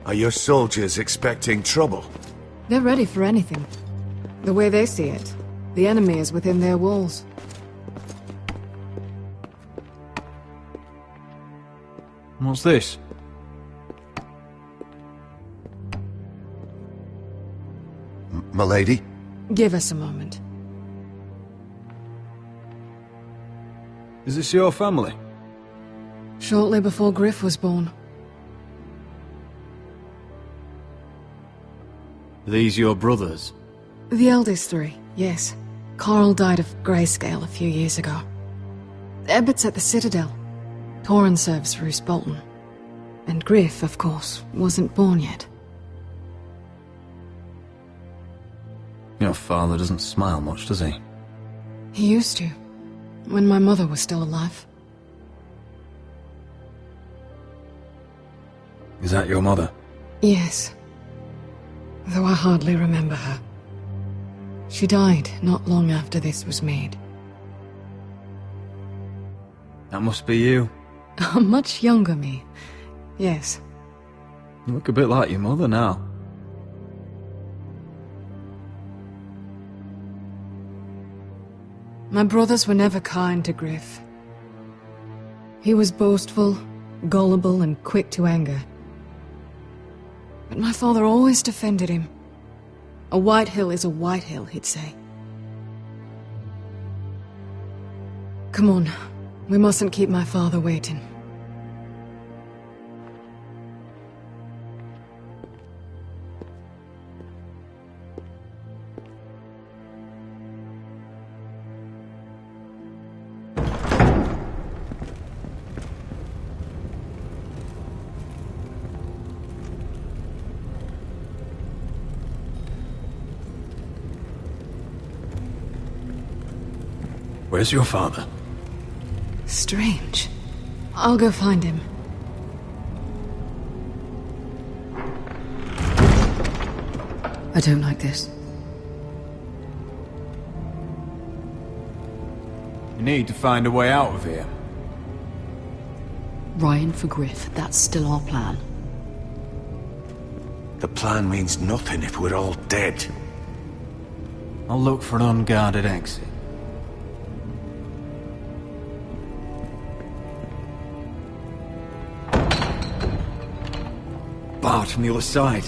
[SPEAKER 10] Are your soldiers expecting trouble?
[SPEAKER 20] They're ready for anything. The way they see it, the enemy is within their walls.
[SPEAKER 17] What's this?
[SPEAKER 16] Milady?
[SPEAKER 20] Give us a moment.
[SPEAKER 17] Is this your family?
[SPEAKER 20] Shortly before Griff was born.
[SPEAKER 17] These your brothers?
[SPEAKER 20] The eldest three, yes. Carl died of grayscale a few years ago. Ebbett's at the Citadel. Torrin serves Roose Bolton. And Griff, of course, wasn't born yet.
[SPEAKER 17] Your father doesn't smile much, does he?
[SPEAKER 20] He used to, when my mother was still alive.
[SPEAKER 17] Is that your mother?
[SPEAKER 20] Yes. Though I hardly remember her. She died not long after this was made.
[SPEAKER 17] That must be you.
[SPEAKER 20] A much younger me. Yes.
[SPEAKER 17] You look a bit like your mother now.
[SPEAKER 20] My brothers were never kind to Griff. He was boastful, gullible, and quick to anger. But my father always defended him. A White Hill is a White Hill, he'd say. Come on, we mustn't keep my father waiting.
[SPEAKER 17] Where's your father?
[SPEAKER 20] Strange. I'll go find him. I don't like this.
[SPEAKER 11] You need to find a way out of here.
[SPEAKER 20] Ryan for Griff, that's still our plan.
[SPEAKER 11] The plan means nothing if we're all dead. I'll look for an unguarded exit. Barred from the other side.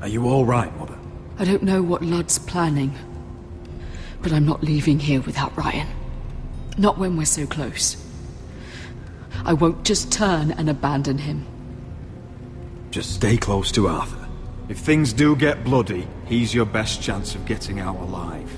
[SPEAKER 11] Are you all right, Mother?
[SPEAKER 20] I don't know what Ludd's planning, but I'm not leaving here without Ryan. Not when we're so close. I won't just turn and abandon him.
[SPEAKER 11] Just stay close to Arthur. If things do get bloody, he's your best chance of getting out alive.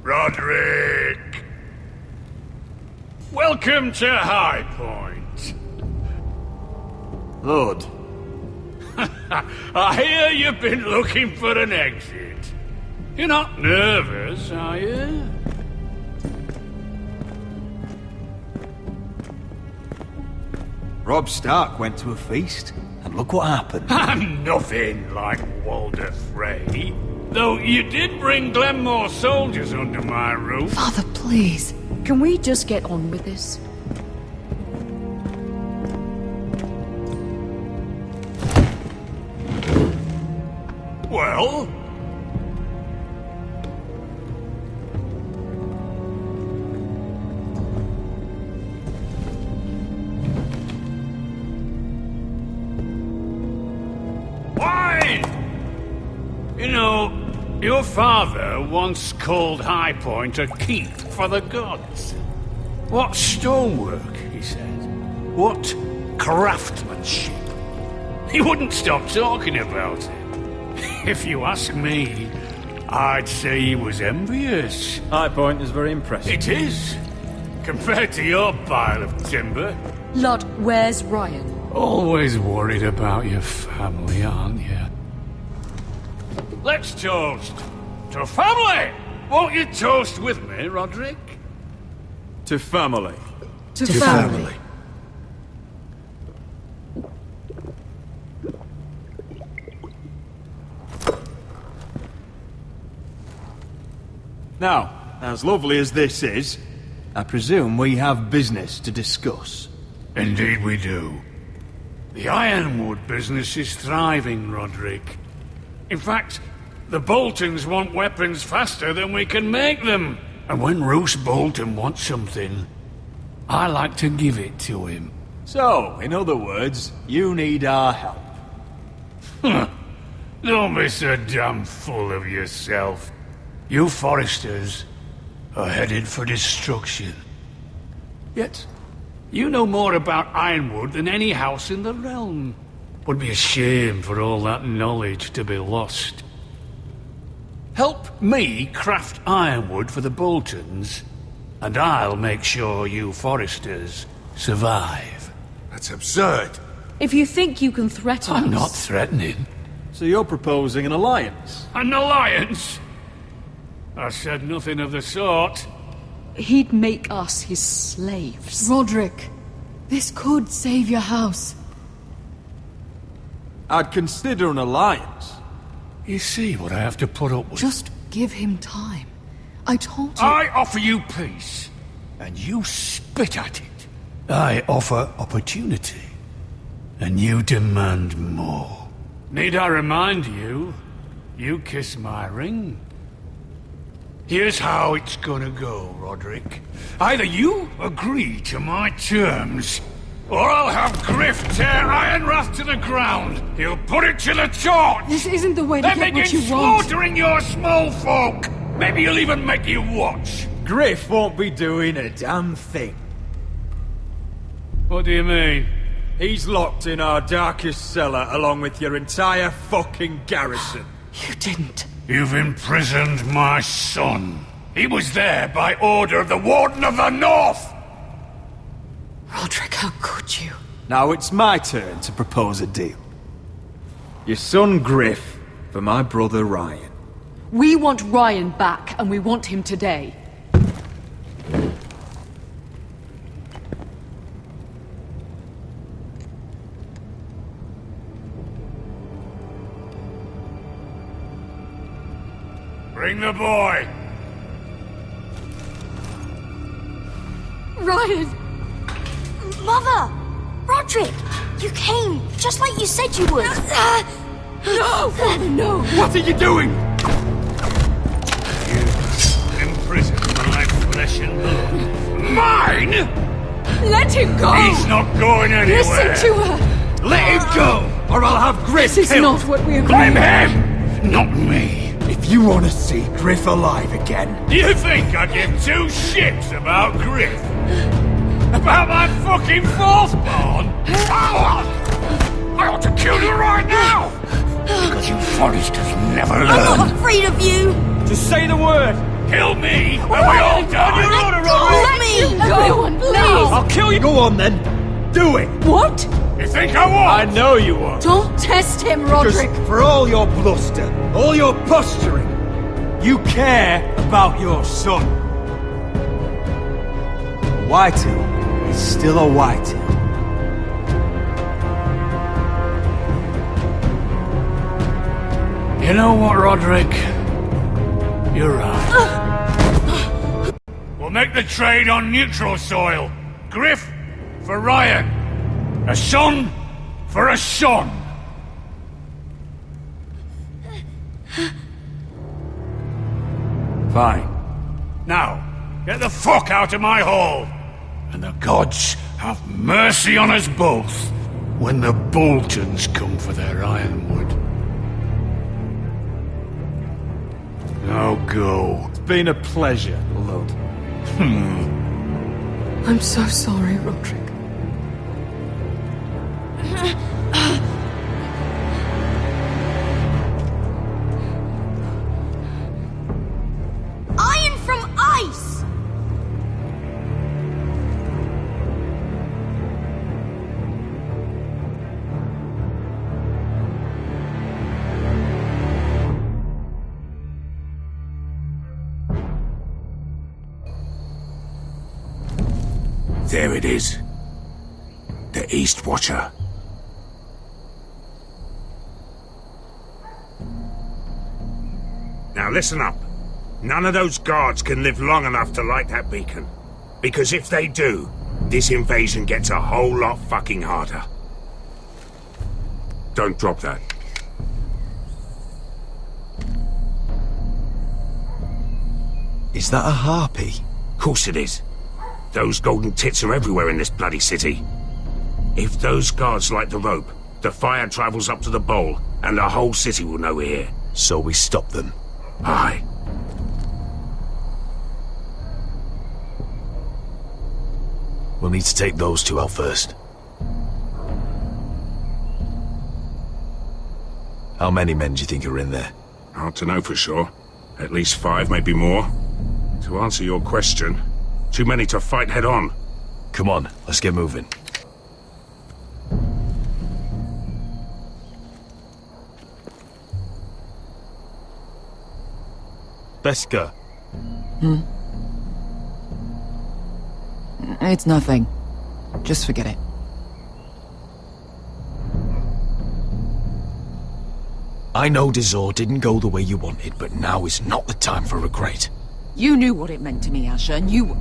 [SPEAKER 12] Roderick! Welcome to High Point.
[SPEAKER 11] Lord.
[SPEAKER 12] I hear you've been looking for an exit. You're not nervous, are you?
[SPEAKER 11] Robb Stark went to a feast, and look what happened.
[SPEAKER 12] I'm nothing like Walder Frey. Though you did bring Glenmore soldiers under my roof.
[SPEAKER 20] Father, please. Can we just get on with this?
[SPEAKER 12] Well? Wine! You know, your father once called High Point a keep for the gods. What stonework, he said. What craftsmanship. He wouldn't stop talking about it. If you ask me, I'd say he was envious.
[SPEAKER 11] High Point is very impressive.
[SPEAKER 12] It is. Compared to your pile of timber.
[SPEAKER 20] Ludd, where's Ryan?
[SPEAKER 12] Always worried about your family, aren't you? Let's toast to family! Won't you toast with me, Roderick?
[SPEAKER 11] To family.
[SPEAKER 20] To family.
[SPEAKER 11] Now, as lovely as this is, I presume we have business to discuss.
[SPEAKER 12] Indeed we do. The ironwood business is thriving, Roderick. In fact, the Boltons want weapons faster than we can make them. And when Roose Bolton wants something, I like to give it to him.
[SPEAKER 11] So, in other words, you need our help.
[SPEAKER 12] Don't be so damn full of yourself. You Foresters are headed for destruction. Yet, you know more about ironwood than any house in the realm. Would be a shame for all that knowledge to be lost. Help me craft ironwood for the Boltons, and I'll make sure you Foresters survive.
[SPEAKER 18] That's absurd.
[SPEAKER 20] If you think you can threaten us...
[SPEAKER 6] I'm not threatening.
[SPEAKER 10] So you're proposing an alliance?
[SPEAKER 6] An alliance? I said nothing of the sort.
[SPEAKER 20] He'd make us his slaves.
[SPEAKER 7] Roderick, this could save your house.
[SPEAKER 10] I'd consider an alliance.
[SPEAKER 6] You see what I have to put up with?
[SPEAKER 7] Just give him time. I told you...
[SPEAKER 6] I offer you peace, and you spit at it. I offer opportunity, and you demand more. Need I remind you, you kiss my ring? Here's how it's gonna go, Roderick. Either you agree to my terms, or I'll have Griff tear Ironrath to the ground. He'll put it to the torch.
[SPEAKER 7] This isn't the way to
[SPEAKER 6] then
[SPEAKER 7] get what
[SPEAKER 6] begin
[SPEAKER 7] you want.
[SPEAKER 6] slaughtering your small folk. Maybe he'll even make you watch.
[SPEAKER 10] Griff won't be doing a damn thing.
[SPEAKER 6] What do you mean?
[SPEAKER 10] He's locked in our darkest cellar along with your entire fucking garrison.
[SPEAKER 7] You didn't.
[SPEAKER 6] You've imprisoned my son. He was there by order of the Warden of the North!
[SPEAKER 7] Roderick, how could you?
[SPEAKER 10] Now it's my turn to propose a deal. Your son Griff for my brother Ryan.
[SPEAKER 20] We want Ryan back, and we want him today.
[SPEAKER 6] Bring the boy!
[SPEAKER 22] Ryan!
[SPEAKER 21] Mother! Roderick! You came, just like you said you would.
[SPEAKER 22] No! Father, no!
[SPEAKER 6] What are you doing? You imprison my flesh and blood. Mine?!
[SPEAKER 22] Let him go!
[SPEAKER 6] He's not going anywhere!
[SPEAKER 22] Listen to her!
[SPEAKER 6] Let him go, or I'll have Griff
[SPEAKER 22] This is
[SPEAKER 6] killed!
[SPEAKER 22] not what we agreed.
[SPEAKER 6] Blame him, not me!
[SPEAKER 10] If you want to see Griff alive again...
[SPEAKER 6] You think I give two shits about Griff? About my fucking fourthborn? I ought to kill you right now! Because you Foresters never learn.
[SPEAKER 21] I'm not afraid of you!
[SPEAKER 10] Just say the word!
[SPEAKER 6] Kill me, and we all die!
[SPEAKER 21] Let me go!
[SPEAKER 22] Everyone, please!
[SPEAKER 10] I'll kill you! Go on then! Do it!
[SPEAKER 22] What?
[SPEAKER 6] You think I won't?
[SPEAKER 10] I know you won't!
[SPEAKER 22] Don't test him, Roderick!
[SPEAKER 10] Just for all your bluster, all your posturing, you care about your son. A Whitetail is still a Whitetail.
[SPEAKER 6] You know what, Roderick? You're right. We'll make the trade on neutral soil. Griff for Ryan. A son for a son. Fine. Now, get the fuck out of my hall. And the gods have mercy on us both when the Boltons come for their ironwood. Now go.
[SPEAKER 10] It's been a pleasure, Lud.
[SPEAKER 7] I'm so sorry, Roderick.
[SPEAKER 21] Iron from ice!
[SPEAKER 12] There it is. The East Watcher. Now listen up. None of those guards can live long enough to light that beacon. Because if they do, this invasion gets a whole lot fucking harder. Don't drop that.
[SPEAKER 2] Is that a harpy?
[SPEAKER 12] Course it is. Those golden tits are everywhere in this bloody city. If those guards light the rope, the fire travels up to the bowl, and the whole city will know we're here.
[SPEAKER 2] So we stop them.
[SPEAKER 12] Aye.
[SPEAKER 2] We'll need to take those two out first. How many men do you think are in there?
[SPEAKER 12] Hard to know for sure. At least 5, maybe more. To answer your question, too many to fight head on.
[SPEAKER 2] Come on, let's get moving.
[SPEAKER 9] Beskar.
[SPEAKER 8] It's nothing. Just forget it.
[SPEAKER 9] I know Dizor didn't go the way you wanted, but now is not the time for regret.
[SPEAKER 8] You knew what it meant to me, Asher, and you...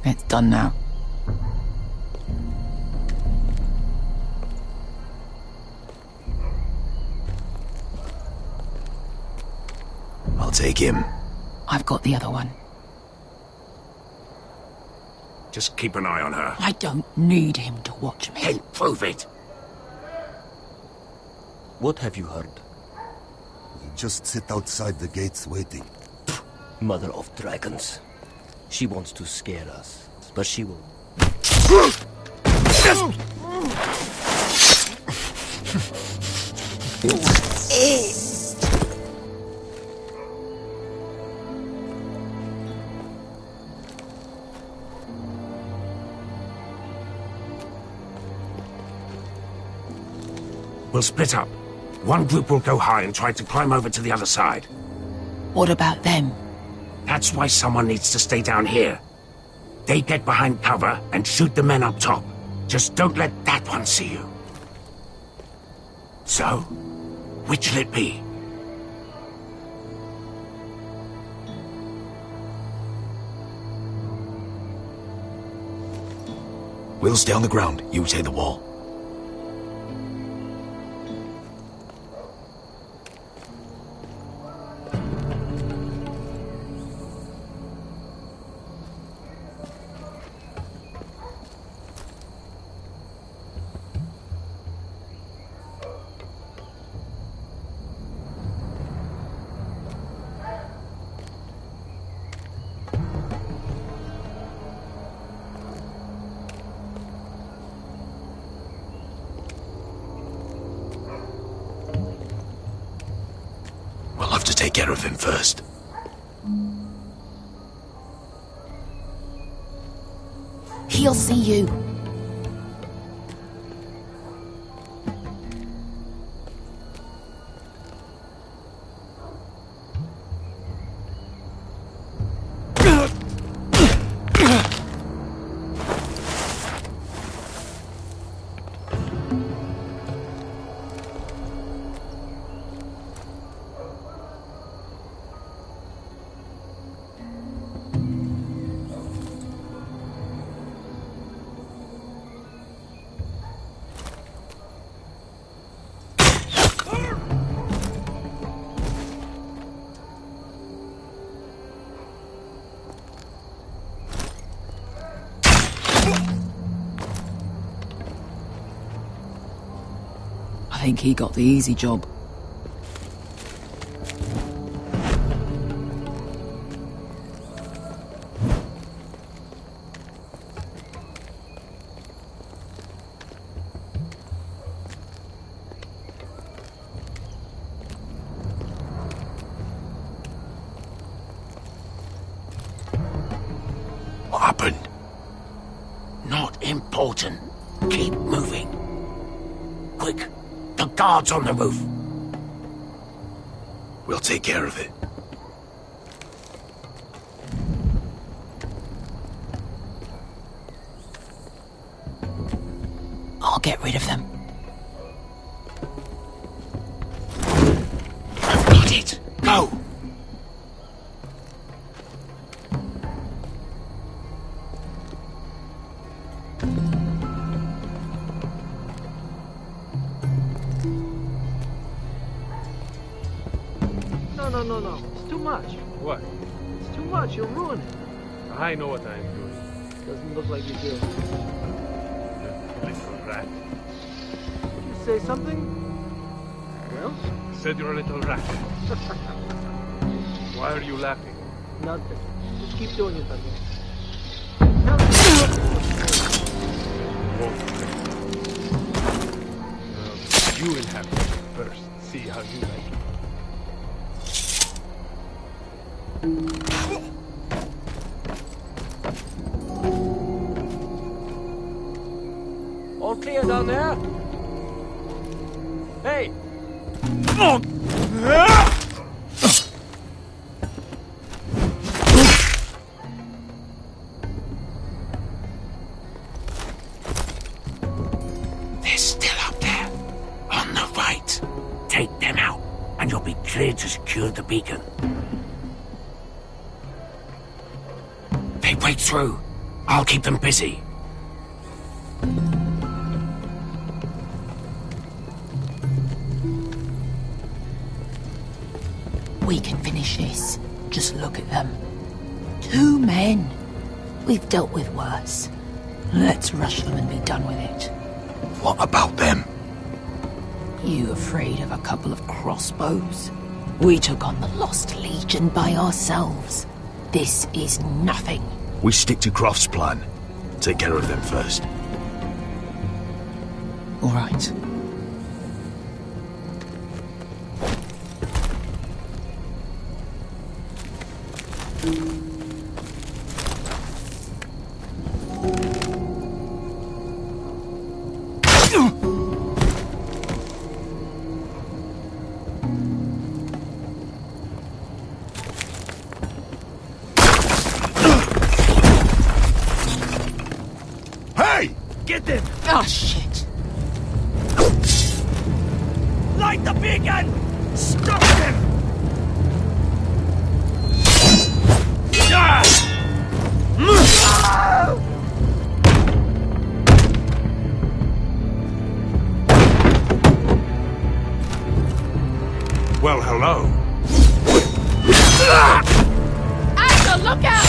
[SPEAKER 8] It's done now.
[SPEAKER 9] I'll take him.
[SPEAKER 8] I've got the other one.
[SPEAKER 12] Just keep an eye on her.
[SPEAKER 8] I don't need him to watch me.
[SPEAKER 12] Then prove it.
[SPEAKER 19] What have you heard?
[SPEAKER 16] You just sit outside the gates waiting.
[SPEAKER 19] Mother of dragons. She wants to scare us, but she will.
[SPEAKER 12] We'll split up. One group will go high and try to climb over to the other side.
[SPEAKER 8] What about them?
[SPEAKER 12] That's why someone needs to stay down here. They get behind cover and shoot the men up top. Just don't let that one see you. So, which'll it be?
[SPEAKER 9] We'll stay on the ground. You take the wall. We'll have to take care of him first.
[SPEAKER 8] He'll see you. I think he got the easy job.
[SPEAKER 12] What happened? Not important. Keep moving. Quick! The guard's on the roof!
[SPEAKER 9] We'll take care of it.
[SPEAKER 8] I'll get rid of them.
[SPEAKER 12] I've got it! Go!
[SPEAKER 23] No. It's too much.
[SPEAKER 24] What?
[SPEAKER 23] It's too much. You'll ruin it.
[SPEAKER 24] I know what I'm doing.
[SPEAKER 23] Doesn't look like you do.
[SPEAKER 24] You little rat.
[SPEAKER 23] Did you say something? Well?
[SPEAKER 24] I said you're a little rat. Why are you laughing?
[SPEAKER 23] Nothing. Just keep doing it, Thunder.
[SPEAKER 24] You will have to first. See how you like it.
[SPEAKER 15] All clear down there? Hey!
[SPEAKER 12] They're still up there. On the right. Take them out, and you'll be cleared to secure the beacon. They break through. I'll keep them busy.
[SPEAKER 8] We can finish this. Just look at them. 2 men. We've dealt with worse. Let's rush them and be done with it.
[SPEAKER 9] What about them?
[SPEAKER 8] You afraid of a couple of crossbows? We took on the Lost Legion by ourselves. This is nothing.
[SPEAKER 9] We stick to Croft's plan. Take care of them first.
[SPEAKER 8] All right.
[SPEAKER 15] Get them!
[SPEAKER 8] Oh, shit.
[SPEAKER 15] Light the beacon! Stop them!
[SPEAKER 12] Well, hello.
[SPEAKER 8] Asher, look out!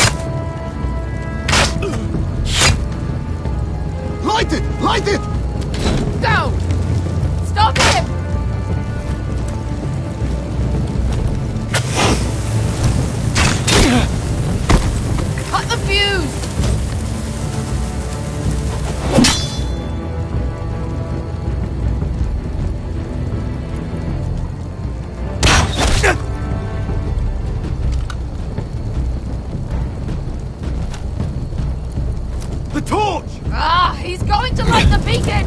[SPEAKER 2] Light it! Light it!
[SPEAKER 8] Go! Stop him! Cut the fuse!
[SPEAKER 2] The torch!
[SPEAKER 8] Ah, he's going to light the beacon!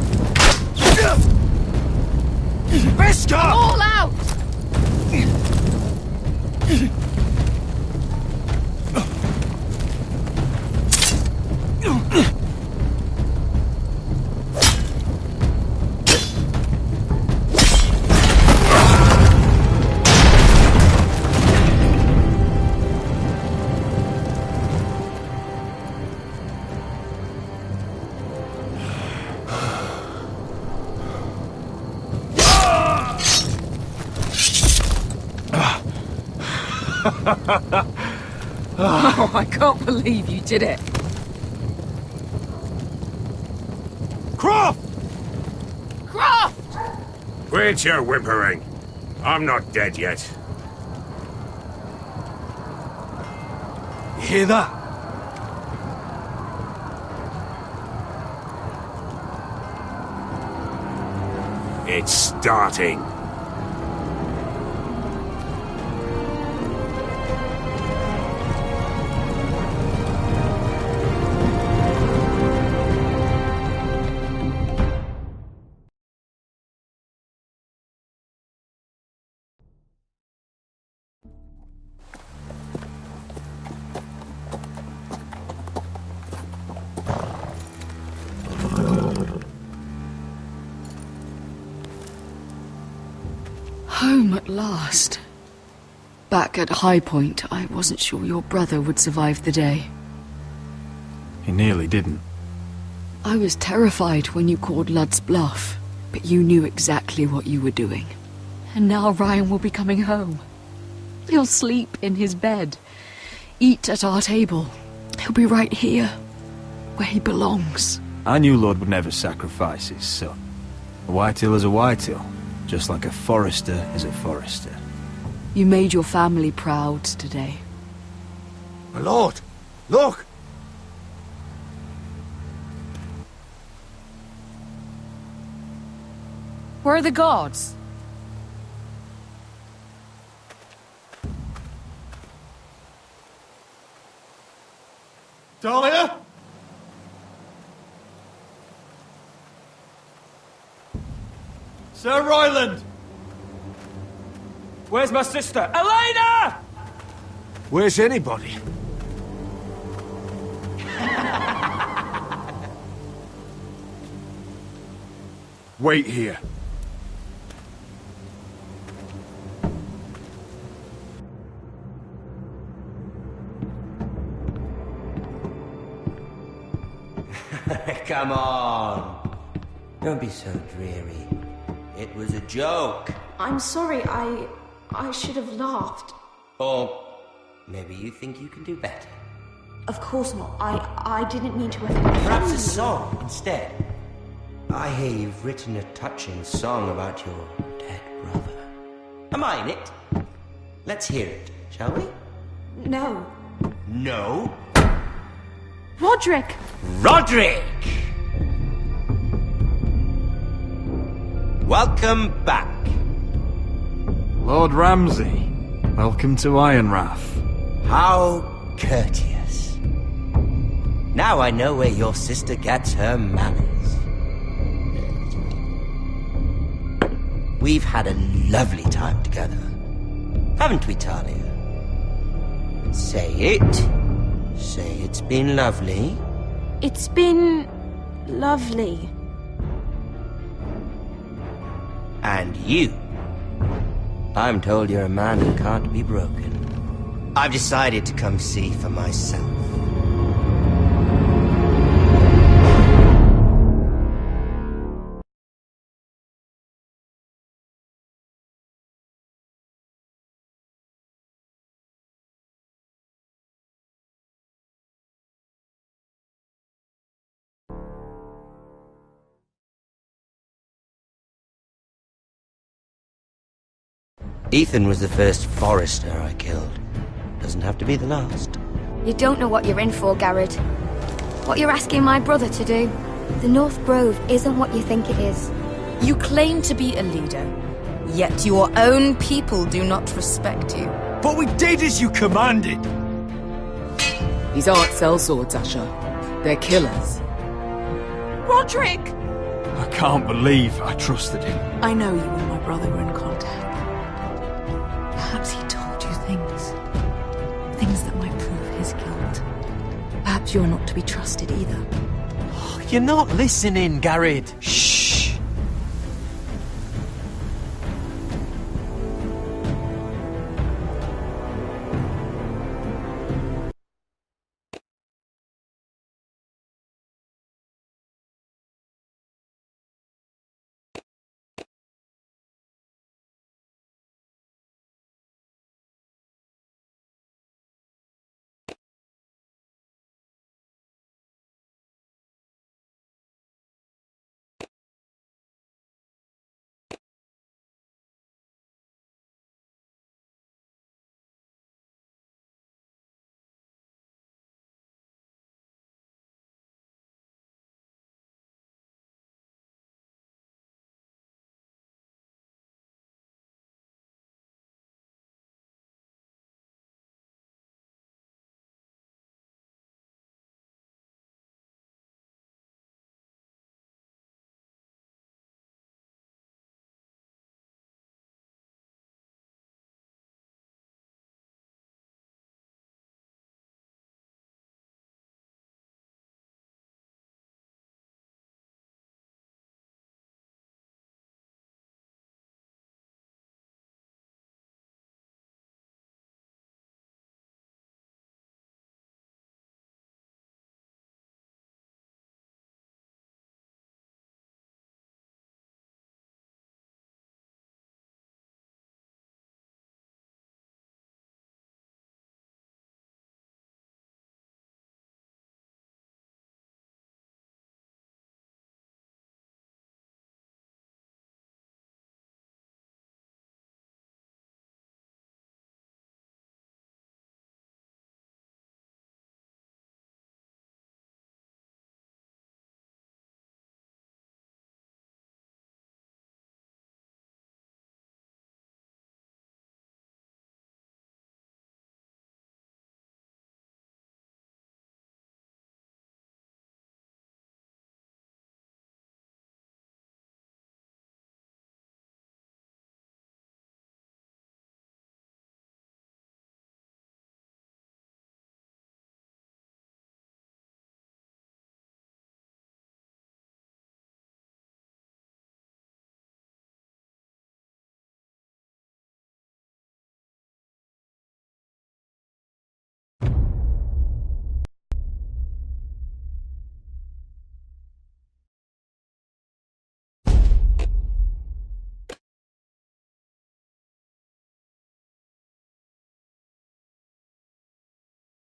[SPEAKER 2] Vesca!
[SPEAKER 8] All out! Oh, I can't believe you did it.
[SPEAKER 2] Croft!
[SPEAKER 8] Croft!
[SPEAKER 12] Quit your whimpering. I'm not dead yet.
[SPEAKER 2] You hear that?
[SPEAKER 12] It's starting.
[SPEAKER 20] Home at last. Back at High Point, I wasn't sure your brother would survive the day.
[SPEAKER 17] He nearly didn't.
[SPEAKER 20] I was terrified when you called Ludd's bluff, but you knew exactly what you were doing. And now Ryan will be coming home. He'll sleep in his bed, eat at our table. He'll be right here, where he belongs.
[SPEAKER 17] I knew Lord would never sacrifice his son. A Whitehill is a Whitehill, just like a Forester is a Forester.
[SPEAKER 20] You made your family proud today.
[SPEAKER 2] My lord, look!
[SPEAKER 20] Where are the guards?
[SPEAKER 2] Dahlia? Sir Ryland!
[SPEAKER 15] Where's my sister? Elena!
[SPEAKER 11] Where's anybody? Wait here.
[SPEAKER 19] Come on. Don't be so dreary. It was a joke.
[SPEAKER 22] I'm sorry, I should have laughed.
[SPEAKER 19] Or maybe you think you can do better.
[SPEAKER 22] Of course not. I didn't mean to offend you.
[SPEAKER 19] Perhaps a song instead. I hear you've written a touching song about your dead brother. Am I in it? Let's hear it, shall we?
[SPEAKER 22] No.
[SPEAKER 19] No?
[SPEAKER 22] Roderick!
[SPEAKER 19] Roderick! Welcome back.
[SPEAKER 10] Lord Ramsay, welcome to Ironrath.
[SPEAKER 19] How courteous. Now I know where your sister gets her manners. We've had a lovely time together. Haven't we, Talia? Say it. Say it's been lovely.
[SPEAKER 22] It's been lovely.
[SPEAKER 19] And you. I'm told you're a man who can't be broken. I've decided to come see for myself. Ethan was the first Forester I killed. Doesn't have to be the last.
[SPEAKER 14] You don't know what you're in for, Garrett. What you're asking my brother to do. The North Grove isn't what you think it is.
[SPEAKER 8] You claim to be a leader, yet your own people do not respect you.
[SPEAKER 11] But we did as you commanded!
[SPEAKER 8] These aren't sellswords, Asher. They're killers.
[SPEAKER 22] Roderick!
[SPEAKER 11] I can't believe I trusted him.
[SPEAKER 7] I know you and my brother were in contact. Perhaps he told you things. Things that might prove his guilt. Perhaps you're not to be trusted either.
[SPEAKER 4] You're not listening, Garrett. Shh.